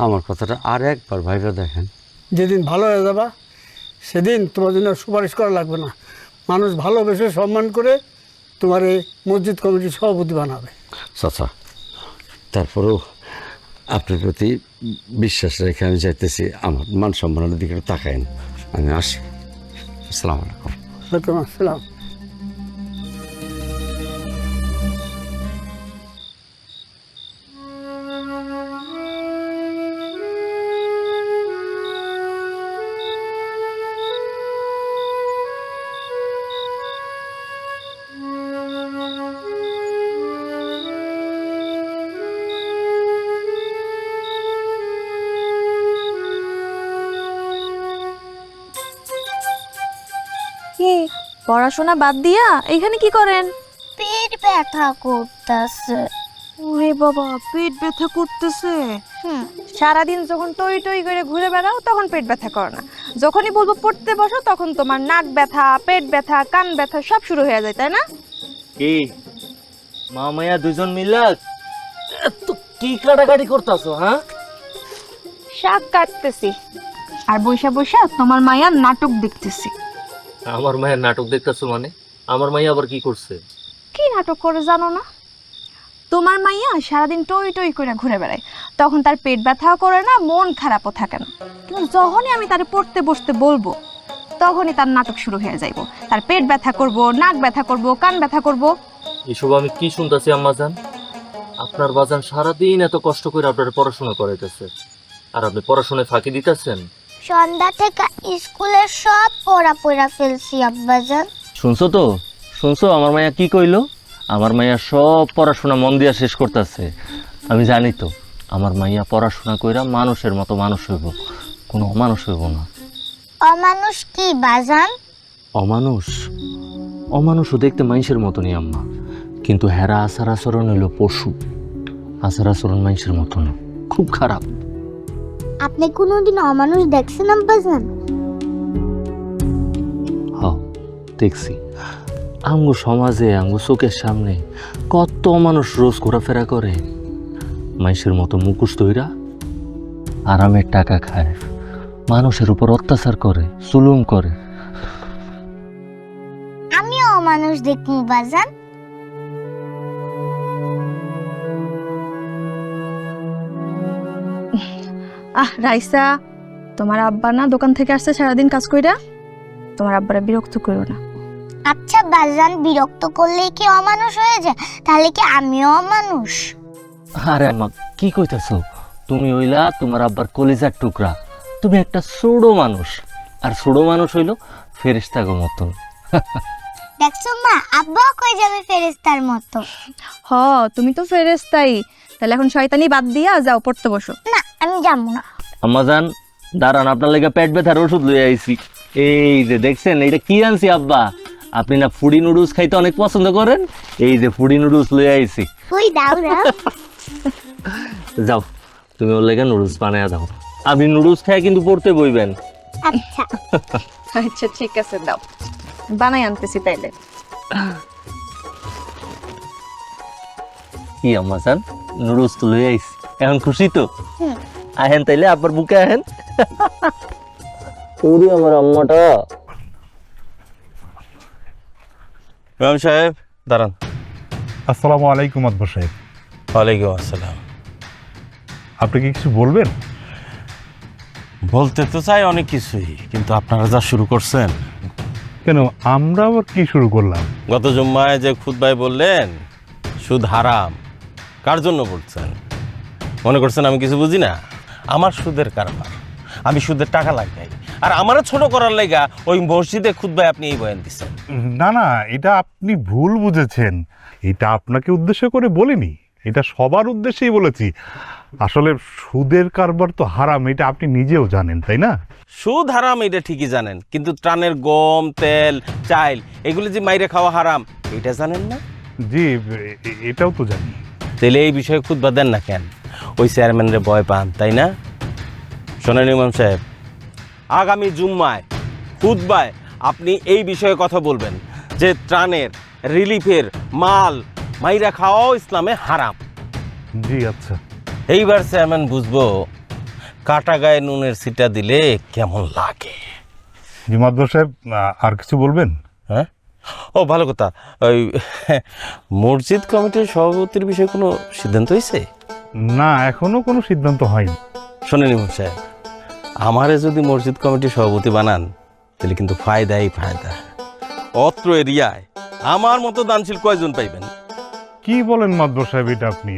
আমার কথাটা আর একবার ভাইবা দেখেন।
যেদিন ভালো হয়ে যাবা সেদিন তোমার জন্য সুপারিশ করা লাগবে না। মানুষ ভালোবেসে সম্মান করে তোমার এই মসজিদ কমিটির সভাপতি বানাবে।
চাচা তারপরেও আপনার প্রতি বিশ্বাস রেখে আমি চাইতেছি আমার মান সম্মানের দিকে তাকায়েন। আমি আসি। আসসালামু আলাইকুম।
ওয়ালাইকুম আসসালাম।
কি পড়াশোনা বাদ দিয়া এখানে কি করেন?
পেট ব্যথা করতেছে।
ওরে বাবা, পেট ব্যথা করতেছে? সারাদিন যখন টই টই করে ঘুরে বেড়াও তখন পেট ব্যথা করে না, যখনই বলবো পড়তে বসো তখন তোমার নাক ব্যথা, পেট ব্যথা, কান ব্যথা সব শুরু হয়ে যায়, তাই না?
কি মা মায়া দুজন মিলা এত কি কাটাকাটি করতেছো? হ্যাঁ,
শাক কাটতেছি আর বৈশা বৈশা তোমার মায়ার নাটক দেখতেছি।
আমার মায়ের নাটক দেখতেছো মানে? আমার মাইয়া আবার কি করছে?
কি নাটক করে জানো না? তোমার মাইয়া সারাদিন টই টই করে ঘুরে বেড়ায়, তখন তার পেট ব্যথাও করে না, মন খারাপও থাকে না। কিন্তু যখনই আমি তারে পড়তে বসতে বলবো, তখনই তার নাটক শুরু হয়ে যাইব। তার পেট ব্যথা করব, নাক ব্যথা করব, কান ব্যথা করব।
এসব আমি কি শুনতেছি আম্মাজান? আপনার বাজান সারাদিন এত কষ্ট করে আপনার পড়াশোনা করাইতেছে, আর আপনি পড়াশোনায় ফাঁকি দিতেছেন।
সন্ধ্যা থেকে স্কুলের সব পড়া ফেলছি আব্বাজান।
শুনছো তো, শুনছো আমার মাইয়া কি কইলো? আমার মাইয়া সব পড়াশোনা মন দিয়া শেষ করতেছে। আমি জানি তো আমার মাইয়া পড়াশোনা কইরা মানুষের মতো মানুষ হইব, কোনো অমানুষ হইব না।
অমানুষ কি বাজান?
অমানুষ? অমানুষও দেখতে মানুষের মতনই আম্মা, কিন্তু হেরা আচার আচরণ হইল পশু। আচার আচরণ মানুষের মতো না, খুব খারাপ।
আপনি কোনোদিন অমানুষ দেখছেন আব্বাজান?
হ্যাঁ দেখছি, আঙ্গু সমাজে আঙ্গু চোখের সামনে কত মানুষ রোজ ঘোরাফেরা করে, মানুষের মতো মুখোশ তৈরা আরামের টাকা খায়, মানুষের উপর অত্যাচার করে, জুলুম করে।
আমিও অমানুষ দেখি বাজান।
রাইসা, তোমার আব্বা না দোকান থেকে আসছে সারাদিন কাজ কইরা, তোমার আব্বারা বিরক্ত করো না।
আচ্ছা বাজান, বিরক্ত করলে কি অমানুষ হয়ে যায়? তাহলে কি আমিও অমানুষ?
আরে আম্মা কি কইতাছো? তুমি হইলা তোমার আব্বার কলিজার টুকরা, তুমি একটা ছোড়ো মানুষ, আর ছোড়ো মানুষ হইল ফেরেশতাগো মতন।
দেখছো মা, আব্বাও কই যাবে ফেরেশতার মতো।
হ, তুমি তো ফেরেশতাই। তাহলে এখন শয়তানি বাদ দিয়া যাও পড়তে বসো।
না, আমি যাবো না।
আম্মাজান দাঁড়ান, আপনার লেগে পেট ব্যথার ওষুধ লইয়া আইছি। এই যে দেখছেন, এইটা কি আনছি আব্বা? আপনি না ফুডি নুডলস খাইতে অনেক পছন্দ করেন, এই যে ফুডি নুডলস লইয়া আইছি।
ওই দাও দাও।
যাও তুমি ওর লেগে নুডলস বানায়া দাও, আপনি নুডলস খাই কিন্তু পড়তে বইবেন।
আচ্ছা
আচ্ছা ঠিক আছে, দাও বানাই আনতেছি তাইলে।
কি আম্মাজান, নুডলস তো লইয়া আইছি, এখন খুশি তো? আহেন তাইলে আব্বার বুকে আহেন। ওরে আমার আম্মাটা।
ইমাম সাহেব দাঁড়ান।
আসসালামু আলাইকুম আদব সাহেব।
ওয়ালাইকুম আসসালাম।
আপনি কি কিছু বলবেন?
বলতে তো চাই অনেক কিছুই, কিন্তু আপনারা যা শুরু করছেন।
কেন, আমরা আবার কি শুরু করলাম?
গত জুম্মায় যে খুতবায় বললেন সুদ হারাম, কার জন্য বলছেন? মনে করছেন আমি কিছু বুঝি না? আমার সুদের কারবার, আমি সুদের টাকা লাগাই, আর আমারও ছোট করার লাগা ওই মসজিদে খুতবায় আপনি এই বয়ান দিচ্ছেন।
না না, এটা আপনি ভুল বুঝেছেন। এটা আপনাকে উদ্দেশ্য করে বলিনি, এটা সবার উদ্দেশ্যেই বলেছি। আসলে সুদের কারবার তো হারাম, এটা আপনি নিজেও জানেন, তাই না?
সুদ হারাম এটা ঠিকই জানেন, কিন্তু ট্রানের গম, তেল, চাল এগুলো যে মাইরে খাওয়া হারাম এটা জানেন না?
জি, এটাও তো জানি।
তাহলে এই বিষয়ে খুতবা দেন না কেন? ওই চেয়ারম্যানের ভয় পান, তাই না? শোনেন ইমাম সাহেব, আগামী জুম্মায় খুতবায় আপনি এই বিষয়ে কথা বলবেন যে ত্রাণের, রিলিফের মাল মাইরা খাওয়াও ইসলামে হারাম।
জি আচ্ছা।
এইবার চেয়ারম্যান বুঝবো কাটা গায়ে নুনের ছিটা দিলে কেমন লাগে।
জি মাদবর সাহেব, আর কিছু বলবেন?
হ্যাঁ, ও ভালো কথা, ওই মসজিদ কমিটির সভাপতির বিষয়ে কোনো সিদ্ধান্ত হয়েছে?
না, এখনো কোনো সিদ্ধান্ত হয়নি।
শোনেন ইমাম সাহেব, আমারে যদি মসজিদ কমিটির সভাপতি বানান তাহলে কিন্তু ফায়দাই ফায়দা। অত্র এরিয়ায় আমার মতো দানশীল কয়জন পাইবেন?
কি বলেন মাদবর সাহেব এটা আপনি?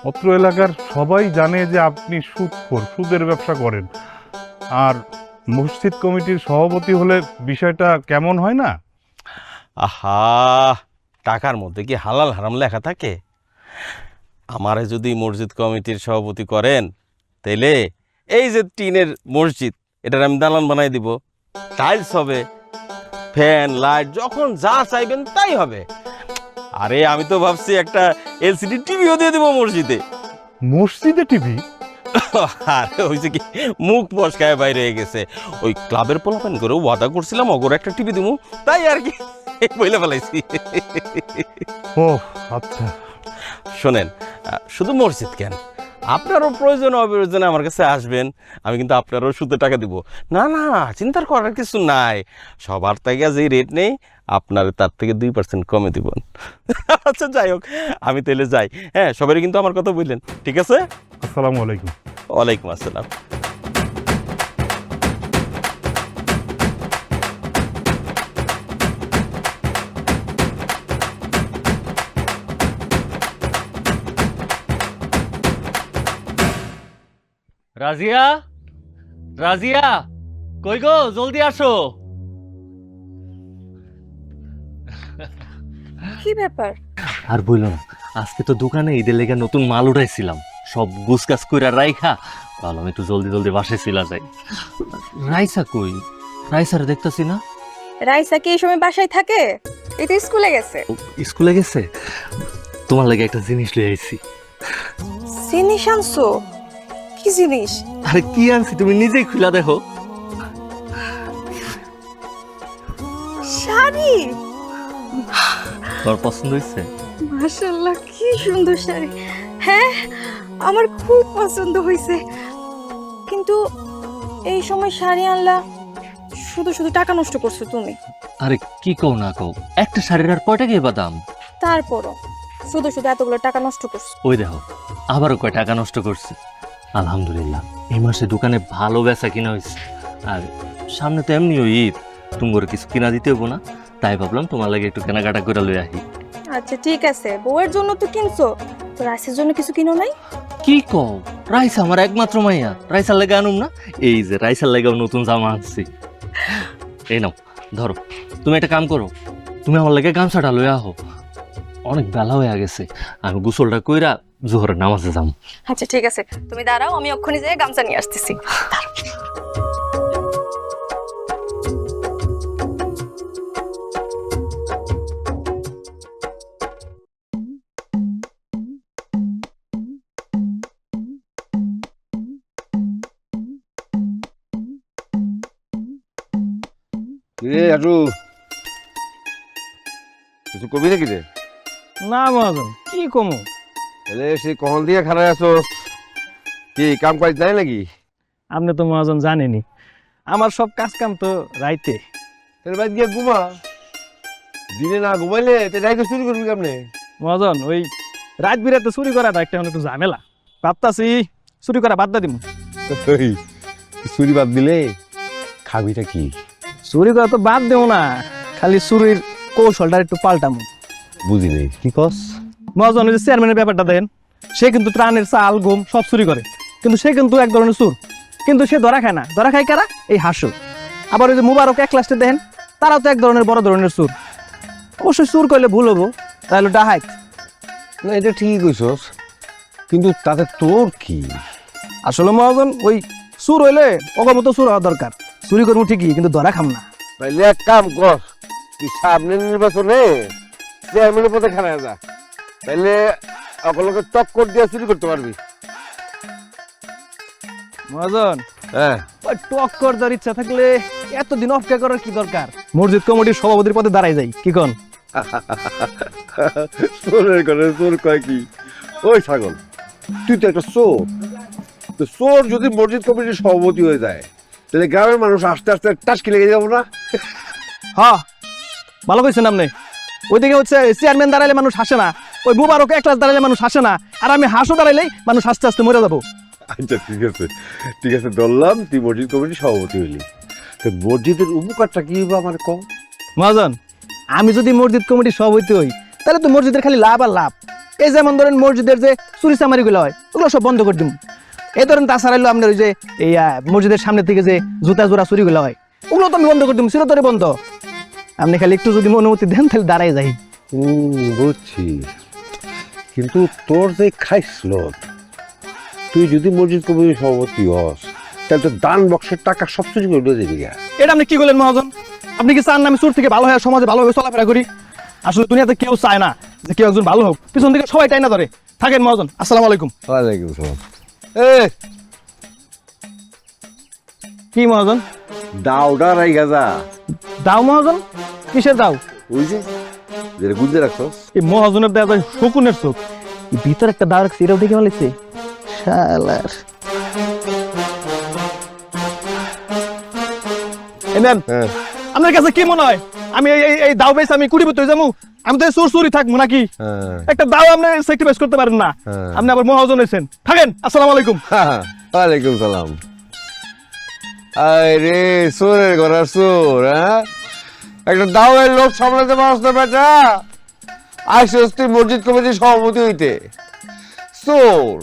অত্র এলাকার সবাই জানে যে আপনি সুদখোর, সুদের ব্যবসা করেন। আর মসজিদ কমিটির সভাপতি হলে বিষয়টা কেমন হয় না?
আহা, টাকার মধ্যে কি হালাল হারাম লেখা থাকে? আমারে যদি মসজিদ কমিটির সভাপতি করেন তাইলে এই যে টিনের মসজিদ, এটার আমি দালান বানাই দিব, টাইলস হবে, ফ্যান লাইট যখন যা চাইবেন তাই হবে। আরে আমি তো ভাবছি একটা এলসিডি টিভিও দিয়ে দিব মসজিদে।
মসজিদে টিভি?
আরে হয়েছে কি, মুখ ফসকায় বাইরে হয়ে গেছে। ওই ক্লাবের পোলাপান করে ওয়াদা করছিলাম অগর একটা টিভি দিব, তাই আর কি বইলে ফেলাইছি।
ও আচ্ছা।
শোনেন, শুধু মসজিদ কেন, আপনারও প্রয়োজন অপ্রয়োজনে আমার কাছে আসবেন, আমি কিন্তু আপনারও সুদে টাকা দিব। না না, চিন্তার করার কিছু নাই, সবার থেকে যে রেট নেই আপনার তার থেকে 2% কমে দিব। আচ্ছা যাই হোক, আমি তাহলে যাই। হ্যাঁ, সবাই কিন্তু আমার কথা বললেন, ঠিক আছে?
আসসালামু আলাইকুম।
ওয়ালাইকুম আসসালাম।
রাজিয়া, রাজিয়া, কই গো, জলদি আসো।
কি ব্যাপার?
আর বইল না, আজকে তো দোকানে ঈদের লেগে নতুন মাল উঠাইছিলাম, সব গুছগাছ কইরা রাইখা ভাবলাম একটু জলদি জলদি বাসায় ছিলা যাই। রাইসা কই? রাইসারে দেখতাছি না।
রাইসা কি এই সময় বাসায় থাকে? এই তো স্কুলে গেছে।
ও, স্কুলে গেছে? তোমার লাগে একটা জিনিস লই আইছি।
জিনিস আনছো? কি জিনিস?
আরে কি আনছি তুমি নিজেই খুলা দেখো।
শাড়ি।
তোর পছন্দ হইছে?
মাশাআল্লাহ, কি সুন্দর শাড়ি। হ্যাঁ, আমার খুব পছন্দ হয়েছে। কিন্তু এই সময় শাড়ি আনলা, শুধু শুধু টাকা নষ্ট করছো তুমি।
আরে কি কও না কও, একটা শাড়ির আর কয়টা গিয়ে বাদাম?
তারপরও শুধু শুধু এতগুলো টাকা নষ্ট করছো।
ওই দেখো, আবারও কয় টাকা নষ্ট করছে। আলহামদুলিল্লাহ, এই মাসে দোকানে ভালো বেচা কিনা হয়েছে। আর সামনে তো এমনিও ঈদ, তুমি কিছু কিনা দিতে হবো না, তাই ভাবলাম তোমার লাগে একটু কেনাকাটা করে লই আহি।
আচ্ছা ঠিক আছে, বউয়ের জন্য তো কিনছো, তো রাইসের জন্য কিছু কিনো নাই?
কি কও, রাইসা আমার একমাত্র মাইয়া, রাইসার লেগে আনুম না? এই যে রাইসার লেগেও নতুন জামা আনছি। এই নাও ধরো। তুমি একটা কাম করো, তুমি আমার লেগে গামছাটা লই আহো, অনেক বেলা হয়ে গেছে, আমি গোসলটা কইরা জোহরের নামাজে যাম।
আচ্ছা ঠিক আছে, তুমি দাঁড়াও, আমি অক্ষণে যেয়ে গামছা নিয়ে আসতেছি।
রে আটু, কিছু কবি নাকি রে?
না মহাজন, কি কমু?
তাহলে সে কখন দিয়ে খারাপ আছো, কি কাম কাজ নাই নাকি?
আপনি তো মহাজন জানেনি, আমার সব কাজ কাম তো রাইতে।
তাহলে বাদ গিয়ে ঘুমা, দিনে না ঘুমাইলে রাইতে শুরু করবি কেমনে?
মহাজন, ওই রাত বিরাতে চুরি করাটা একটা একটু ঝামেলা, ভাবতাছি চুরি করা বাদ দিম।
চুরি বাদ দিলে খাবিটা কি?
চুরি করা তো বাদ দেও না, খালি চুরির কৌশলটা একটু পাল্টামু।
বুঝি নেই, কি কস?
মহাজন, ওই যে চেয়ারম্যানের ব্যাপারটা দেন, সে কিন্তু ত্রাণের চাল গম সব চুরি করে, কিন্তু সে কিন্তু এক ধরনের চোর, কিন্তু সে ধরা খায় না। ধরা খায় কারা? এই হাসু। আবার ওই যে মুবারক এক লাস্টে দেন, তারাও তো এক ধরনের বড় ধরনের চোর। অবশ্যই চোর করলে ভুল হবো, তাহলে ডাহাইত।
না, এটা ঠিকই কইছস, কিন্তু তাতে তোর কি?
আসলে মহাজন, ওই চোর হইলে ওগর মতো চোর হওয়া দরকার। চুরি করবো ঠিকই, কিন্তু ধরা খাম না।
তাইলে এক কাম কর, তুই সামনের নির্বাচনে চেয়ারম্যানের পথে খারাপ যা, তাইলে অকলকে টক্কর দিয়ে চুরি করতে পারবি।
মহাজন,
হ্যাঁ,
ওই টক্কর দেওয়ার ইচ্ছা থাকলে এতদিন অপেক্ষা করার কি দরকার? মসজিদ কমিটির সভাপতির পদে দাঁড়াই যাই, কি কন?
চোরের ঘরে চোর কয় কি? ওই ছাগল, তুই তো একটা চোর। তো চোর যদি মসজিদ কমিটির সভাপতি হয়ে যায়, তাহলে গ্রামের মানুষ আস্তে আস্তে টাসকি লেগে যাবো না?
হ্যাঁ, ভালো কইছেন আপনি। ওইদিকে হচ্ছে চেয়ারম্যান দাঁড়াইলে মানুষ হাসে না, ওই মুবারক এক ক্লাস দাঁড়াইলে মানুষ হাসে না, আর আমি হাসো দাঁড়াইলেই মানুষ আস্তে আস্তে মরে যাবো।
আচ্ছা ঠিক আছে, ঠিক আছে, ধরলাম তুই মসজিদ কমিটির সভাপতি হইলি। তো মসজিদের উপকারটা কি হবে আমার কম?
মহাজন, আমি যদি মসজিদ কমিটির সভাপতি হই, তাহলে তো মসজিদের খালি লাভ আর লাভ। এই যেমন ধরেন মসজিদের যে চুরি চামারিগুলো হয়, ওগুলো সব বন্ধ করে দিব। এই ধরেন তাছাড়া আপনার ওই যে এই মসজিদের সামনে থেকে যে জুতা জোড়া চুরিগুলো হয়, ওগুলো তো আমি বন্ধ করে দিব, চিরতরে বন্ধ। আপনি খালি একটু যদি অনুমতি দেন, তাহলে দাঁড়াই যাই।
বুঝছি, কিন্তু তোর যে খাইছিল, তুই যদি মসজিদ কমিটির সভাপতি হস, তাহলে তো দান বক্সের টাকা সব চুরি করে উঠে যাবি।
এটা আপনি কি বলেন মহাজন? আপনি কি চান না আমি চোর থেকে ভালো হয়ে সমাজে ভালোভাবে চলাফেরা করি? আসলে দুনিয়াতে কেউ চায় না যে কেউ একজন ভালো হোক, পিছন থেকে সবাই টাই না ধরে। থাকেন মহাজন, আসসালামু আলাইকুম।
ওয়ালাইকুম সালাম।
কি মহাজন?
দাওটা রাই গাজা।
দাও মহাজন? কিসের দাও?
ওই যে যেটা গুঁজে রাখছস।
এই মহাজনের দেওয়া যায় শকুনের চোখ, ভিতর একটা দাও রাখছি, এটাও দেখে বলেছে শালার। আপনার কাছে কি মনে হয় আমি এই দাও বেশ আমি কুড়িপতি হয়ে যাবো? আমি তো চোর চুরি থাকবো নাকি? একটা দাও আপনি স্যাক্রিফাইস করতে পারেন না, আপনি আবার মহাজন হয়েছেন। থাকেন, আসসালামু আলাইকুম।
ওয়ালাইকুম সালাম। আরে চোরের ঘরের চোর, হ্যাঁ? একটা দাওয়ের লোক সামলাতে পারছ না বেটা? আইসস তুই মসজিদ কমিটির সভাপতি হইতে, চোর।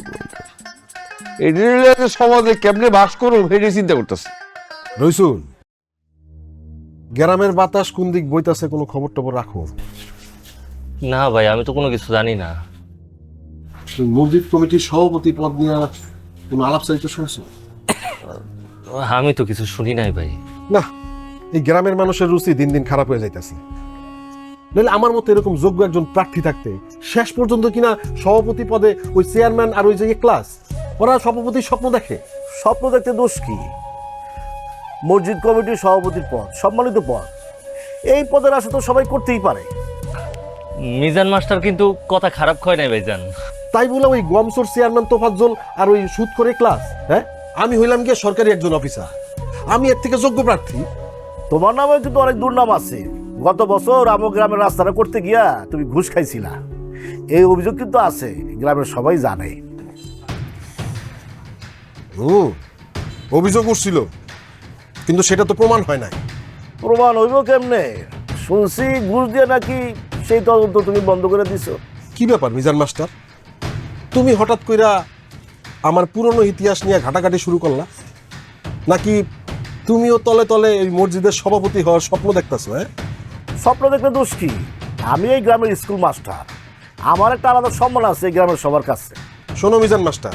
এটা সমাজে কেমনে বাস করো সেটাই চিন্তা করতেছে।
রইসুল, গ্রামের বাতাস কোন দিক বইতাছে কোনো খবর টবর রাখো?
না ভাই, আমি তো কোনো কিছু জানি না।
মসজিদ কমিটির সভাপতি পদ নিয়ে কোনো আলাপচারিতা শুনছো?
আমি তো কিছু শুনি নাই ভাই।
না, এই গ্রামের মানুষের রুচি দিন দিন খারাপ হয়ে যাইতেছে। নাহলে আমার মতো এরকম যোগ্য একজন প্রার্থী থাকতে শেষ পর্যন্ত কিনা সভাপতি পদে ওই চেয়ারম্যান আর ওই যে ক্লাস ওরা সভাপতির স্বপ্ন দেখে।
স্বপ্ন দেখতে দোষ কি? মসজিদ কমিটির সভাপতির পদ সম্মানিত পদ, এই পদের আশা তো সবাই করতেই পারে।
মিজান মাস্টার কিন্তু কথা খারাপ কয় নাই ভাইজান।
তাই বলে ওই গমসোর চেয়ারম্যান তোফাজ্জল আর ওই সুদ করে ক্লাস, হ্যাঁ আমি হইলাম গিয়ে সরকারি একজন অফিসার, আমি এর থেকে যোগ্য প্রার্থী।
তোমার নামে কিন্তু অনেক দুর্নাম আছে। গত বছর আমার গ্রামের রাস্তাটা করতে গিয়া তুমি ঘুষ খাইছিলা, এই অভিযোগ কিন্তু আছে, গ্রামের সবাই জানে।
অভিযোগ উঠছিল, কিন্তু সেটা তো প্রমাণ হয় নাই।
প্রমাণ হইব কেমনে? শুনছি ঘুষ দিয়ে নাকি সেই তদন্ত তুমি বন্ধ করে দিছো।
কি ব্যাপার মিজান মাস্টার, তুমি হঠাৎ কইরা আমার পুরনো ইতিহাস নিয়ে ঘাটাঘাটি শুরু করলা? নাকি তুমিও তলে তলে এই মসজিদের সভাপতি হওয়ার স্বপ্ন দেখতেছো? হ্যাঁ,
স্বপ্ন দেখলে দোষ কি? আমি এই গ্রামের স্কুল মাস্টার, আমার একটা আলাদা সম্মান আছে এই গ্রামের সবার কাছে।
শোনো মিজান মাস্টার,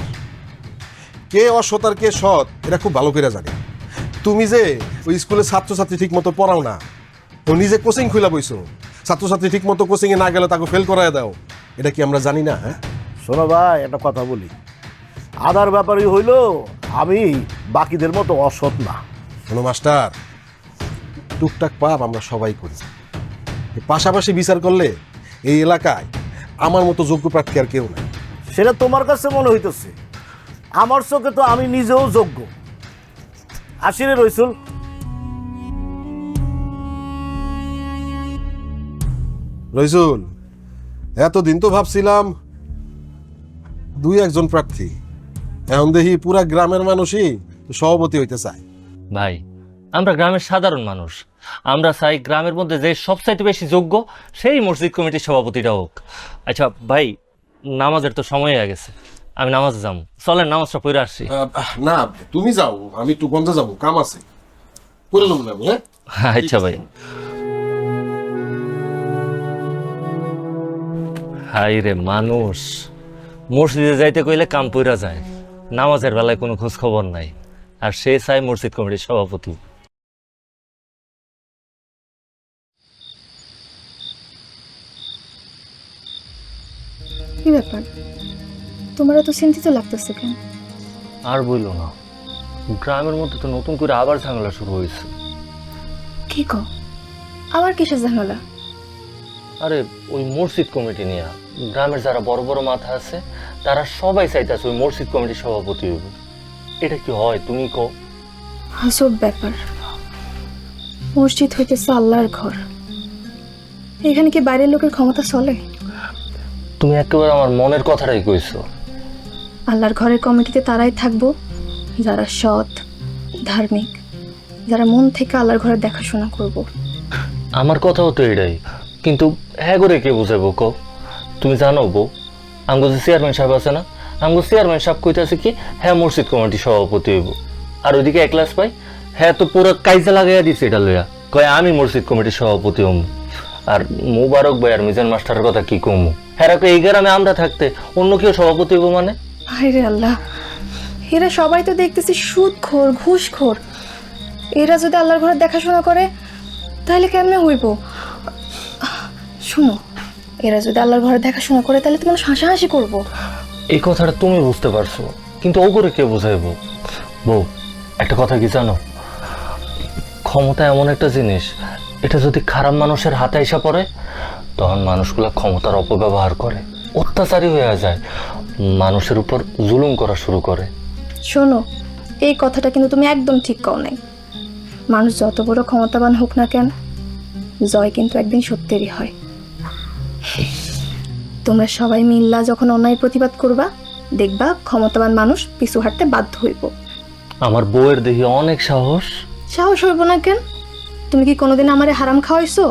কে অসৎ আর কে সৎ এটা খুব ভালো করে জানে। তুমি যে ওই স্কুলে ছাত্রছাত্রী ঠিক মতো পড়াও না, ও নিজে কোচিং খুলে বইছো, ছাত্রছাত্রী ঠিক মতো কোচিংয়ে না গেলে তাকে ফেল করায় দাও, এটা কি আমরা জানি না? হ্যাঁ,
শোনো ভাই, একটা কথা বলি, আদার ব্যাপারই হইল আমি বাকিদের মতো অসৎ না।
শোনো মাস্টার, টুকটাক পাপ আমরা সবাই করি, পাশাপাশি বিচার করলে এই এলাকায় আমার মতো যোগ্য প্রার্থী আর কেউ নাই।
সেটা তোমার কাছে মনে হইতেছে, আমার চোখে তো আমি নিজেও যোগ্য। আসিরে রইসুল,
রইসুল, এতদিন তো ভাবছিলাম দুই একজন প্রার্থী, এখন দেখি পুরা গ্রামের মানুষই সভাপতি হইতে চায়।
ভাই, আমরা গ্রামের সাধারণ মানুষ, আমরা চাই গ্রামের মধ্যে যে সবচাইতে বেশি যোগ্য সেই মসজিদ কমিটির সভাপতিটা হোক। আচ্ছা ভাই, নামাজের তো সময় হয়ে গেছে, আমি নামাজে যাবো, চলেন নামাজটা পড়ে আসছি।
না, তুমি যাও, আমি একটু গঞ্জে যাবো, কাম আছে, করে নেবো না। হ্যাঁ,
আচ্ছা ভাই। হাই রে মানুষ, মসজিদে যাইতে কইলে কাম পইরা যায়, নামাজের বেলায় কোনো খোঁজ খবর নাই, আর সে চাই মসজিদ কমিটির সভাপতি।
কি ব্যাপার, তোমার তো চিন্তিত লাগতেছে কেন?
আর বললো না, গ্রামের মধ্যে তো নতুন করে আবার ঝামেলা শুরু হয়েছে।
কি কও, আবার কিসের ঝামেলা?
আরে ওই মসজিদ কমিটি নিয়ে গ্রামের যারা বড় বড় মাথা আছে তারা সবাই চাইতেছে ওই মসজিদ কমিটির সভাপতি হইব। এটা কি হয় তুমি কও?
আজব ব্যাপার, মসজিদ হইতেছে আল্লাহর ঘর, এখানে কি বাইরের লোকের ক্ষমতা চলে?
তুমি একেবারে আমার মনের কথাটাই কইছো।
আল্লাহর ঘরের কমিটিতে তারাই থাকবো যারা সৎ, ধার্মিক, যারা মন থেকে আল্লাহর ঘরের দেখাশোনা করব।
আমার কথাও তো এটাই, কিন্তু হ্যাঁ করে কে বুঝাবো কও? তুমি জানো বউ, আমগো যে চেয়ারম্যান সাহেব আছে না, আমগো চেয়ারম্যান সাহেব কইতাছে কি হ্যাঁ মসজিদ কমিটির সভাপতি হইব, আর ওইদিকে এক ক্লাস পাই হ্যাঁ তো পুরো কাইজা লাগাইয়া দিছে এটা লইয়া, কয় আমি মসজিদ কমিটির সভাপতি হম। আর মুবারক ভাই আর মিজান মাস্টারের কথা কি কমু, হ্যাঁ এই গ্রামে আমরা থাকতে অন্য কেউ সভাপতি হইব মানে?
হায়রে আল্লাহ, এরা সবাই তো দেখতেছি সুদখোর, ঘুষখোর, এরা যদি আল্লাহর ঘরের দেখাশোনা করে তাহলে কেমনে হইব? শোনো, এরা যদি আল্লাহর ঘরের দেখাশোনা করে তাহলে তো মানুষ হাসাহাসি করবো।
এই কথাটা তুমি বুঝতে পারছো, কিন্তু ও করে কে বুঝাইব? বউ, একটা কথা কি জানো, ক্ষমতা এমন একটা জিনিস, এটা যদি খারাপ মানুষের হাতে এসে পড়ে তখন মানুষগুলা ক্ষমতার অপব্যবহার করে, অত্যাচারী হয়ে যায়, মানুষের উপর জুলুম করা শুরু করে।
শোনো, এই কথাটা কিন্তু তুমি একদম ঠিক কও নাই। মানুষ যত বড় ক্ষমতাবান হোক না কেন, জয় কিন্তু একদিন সত্যেরই হয়। তোমরা সবাই মিল্লা যখন অন্যায় প্রতিবাদ করবা, দেখবা ক্ষমতাবান মানুষ পিছু হাঁটতে বাধ্য হইব।
আমার বউয়ের দেখি অনেক সাহস।
সাহস হইব না কেন? তুমি কি কোনোদিন আমারে হারাম খাওয়াইছো?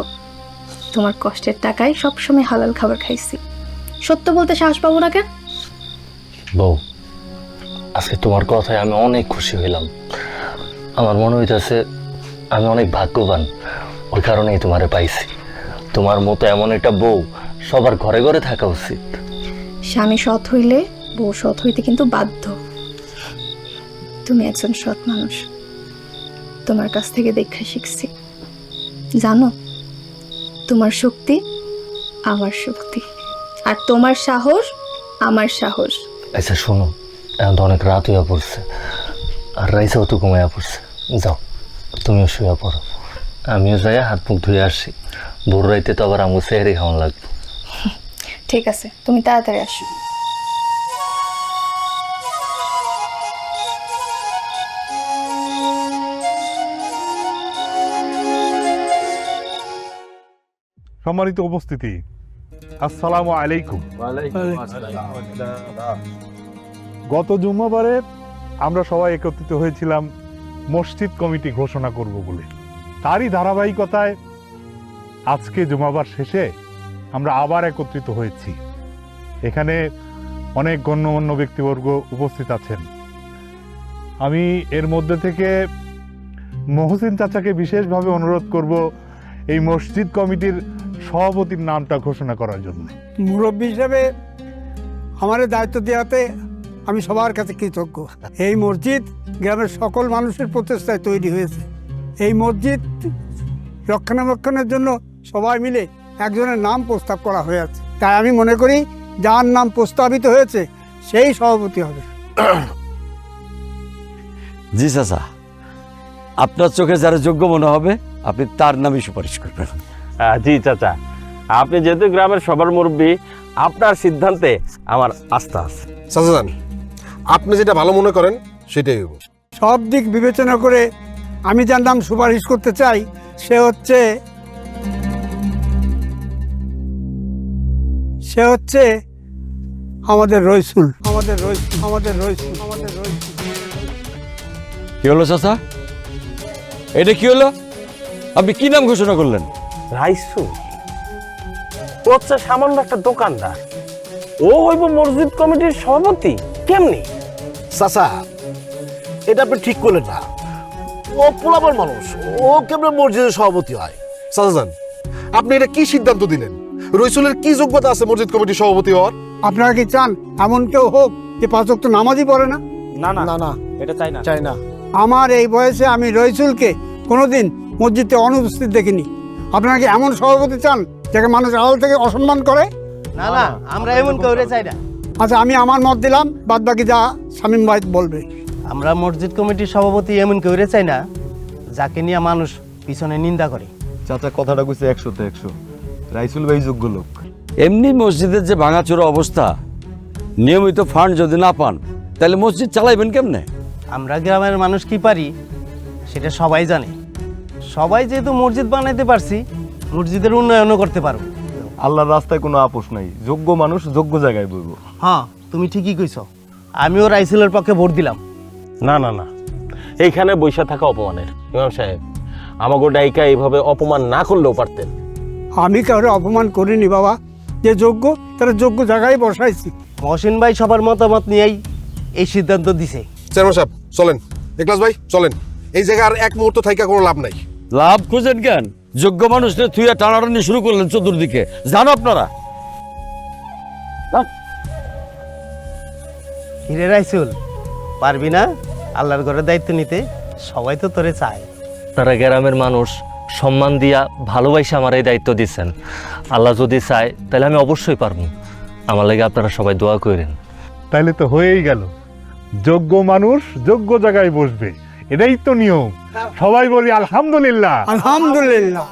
তোমার কষ্টের টাকায় সবসময় হালাল খাবার খাইছি, সত্য বলতে সাহস পাবো না কেন?
বউ, আজকে তোমার কথায় আমি অনেক খুশি হইলাম। আমার মনে হইতেছে আমি অনেক ভাগ্যবান, ওই কারণেই তোমারে পাইছি। তোমার মতো এমন একটা বউ সবার ঘরে ঘরে থাকা উচিত।
স্বামী সৎ হইলে বউ সৎ হইতে কিন্তু বাধ্য। তুমি একজন সৎ মানুষ, তোমার কাছ থেকে দেখা শিখছি। জানো, তোমার শক্তি আমার শক্তি, আর তোমার সাহস আমার সাহস।
আচ্ছা শোনো, এখন তো অনেক রাত হইয়া পড়ছে, আর রাইসাও তো ঘুমাইয়া পড়ছে। যাও তুমিও শুয়ে পড়ো, আমিও যাই হাত মুখ ধুয়ে আসি। ভোর রাইতে তো আবার আমার সেহরি খাওয়ান লাগবে।
ঠিক আছে, তুমি তাড়াতাড়ি আসো।
সম্মানিত উপস্থিতি, আসসালামু আলাইকুম। গত জুম্মাবারে আমরা সবাই একত্রিত হয়েছিলাম মসজিদ কমিটি ঘোষণা করব বলে। তারই ধারাবাহিকতায় আজকে জুম্মাবার শেষে আমরা আবার একত্রিত হয়েছি। এখানে অনেক গণ্যমান্য ব্যক্তিবর্গ উপস্থিত আছেন। আমি এর মধ্যে থেকে মহসিন চাচাকে বিশেষভাবে অনুরোধ করব এই মসজিদ কমিটির সভাপতির নামটা ঘোষণা করার জন্য।
মুরব্বী হিসেবে আমার দায়িত্ব দেওয়াতে আমি সবার কাছে কৃতজ্ঞ। এই মসজিদ গ্রামের সকল মানুষের প্রচেষ্টায় তৈরি হয়েছে। এই মসজিদ রক্ষণাবেক্ষণের জন্য সবাই মিলে একজনের নাম প্রস্তাব করা হয়েছে। তাই আমি মনে করি যার নাম প্রস্তাবিত হয়েছে সেই সভাপতি হবে।
জি চাচা, আপনার চোখে যারা যোগ্য মনে হবে আপনি তার নামই সুপারিশ করবেন।
জি চাচা, আপনি যেহেতু গ্রামের সবার মুরব্বী, আপনার সিদ্ধান্তে আমার আস্থা আছে।
চাচা যান, আপনি যেটা ভালো মনে করেন সেটাই হইব।
সব দিক বিবেচনা করে আমি যার নাম সুপারিশ করতে চাই সে হচ্ছে আমাদের রইসুল।
কি হলো চাচা, এটা কি হলো? আপনি কি নাম ঘোষণা করলেন?
রাইসু ও হচ্ছে সামান্য একটা দোকানদার, ও হইব মসজিদ কমিটির সভাপতি? কেমনি?
চাচা, এটা আপনি ঠিক করলেন না। ও পোলাপান মানুষ, ও কেমন মসজিদের সভাপতি হয়?
চাচা যান, আপনি এটা কি সিদ্ধান্ত দিলেন? রইসুলের কি যোগ্যতা আছে মসজিদ কমিটির সভাপতি হওয়ার?
আপনারা কি চান এমন কেউ হোক যে 5 ওয়াক্ত নামাজই পড়ে না?
না না, এটা চাই না।
আমার এই বয়সে আমি রইসুলকে কোনোদিন মসজিদে অনুপস্থিত দেখিনি। আপনারা কি এমন সভাপতি চান যাকে মানুষ আড়াল থেকে অসম্মান করে?
না না, আমরা এমন করে চাই না।
আচ্ছা, আমি আমার মত দিলাম, বাদ বাকি যা শামীম ভাই বলবে।
আমরা মসজিদ কমিটির সভাপতি এমন করে চাই না যাকে নিয়ে মানুষ পিছনে নিন্দা করে।
চাচা কথাটা কইছে 100-তে 100। রাইসুল ভাই যোগ্য লোক।
এমনি মসজিদের যে ভাঙাচোরা অবস্থা, নিয়মিত ফান্ড যদি না পান তাহলে মসজিদ চালাইবেন কেমনে?
আমরা গ্রামের মানুষ কি পারি সেটা সবাই জানে। সবাই যেহেতু মসজিদ বানাইতে পারছি, মসজিদের উন্নয়নও করতে পারো।
আল্লাহর রাস্তায় কোনো আপোষ নাই, যোগ্য মানুষ যোগ্য জায়গায় বইব।
হ্যাঁ, তুমি ঠিকই কইছো। আমিও রাইসুলের পক্ষে ভোট দিলাম।
না না না, এইখানে বৈশা থাকা অপমানের। ইমাম সাহেব, আমাকে ডাইকা এইভাবে অপমান না করলেও পারতেন।
আমি কাউরে অপমান করিনি বাবা, যে যোগ্য তারা যোগ্য জায়গায় বসাইছি।
মহসিন ভাই সবার মতামত নিয়েই এই সিদ্ধান্ত দিছে।
চেয়ারম্যান সাহেব চলেন, একলাস ভাই চলেন। এই জায়গায় আর এক মুহূর্ত থাকা কোনো লাভ নাই।
লাভ খুঁজেন কেন? যোগ্য মানুষদের থুইয়া টানাটানি শুরু করলেন চতুর্দিকে, জানো আপনারা?
হিরে রাইসুল, পারবি না আল্লাহর ঘরের দায়িত্ব নিতে? সবাই তো তোরে চায়।
তারা গ্রামের মানুষ সম্মান দিয়া ভালোবাসে আমার এই দায়িত্ব দিচ্ছেন। আল্লাহ যদি চায় তাহলে আমি অবশ্যই পারবো। আমার লাগে আপনারা সবাই দোয়া করেন।
তাইলে তো হয়েই গেল, যোগ্য মানুষ যোগ্য জায়গায় বসবে, এটাই তো নিয়ম। সবাই বলি আলহামদুলিল্লাহ।
আলহামদুলিল্লাহ।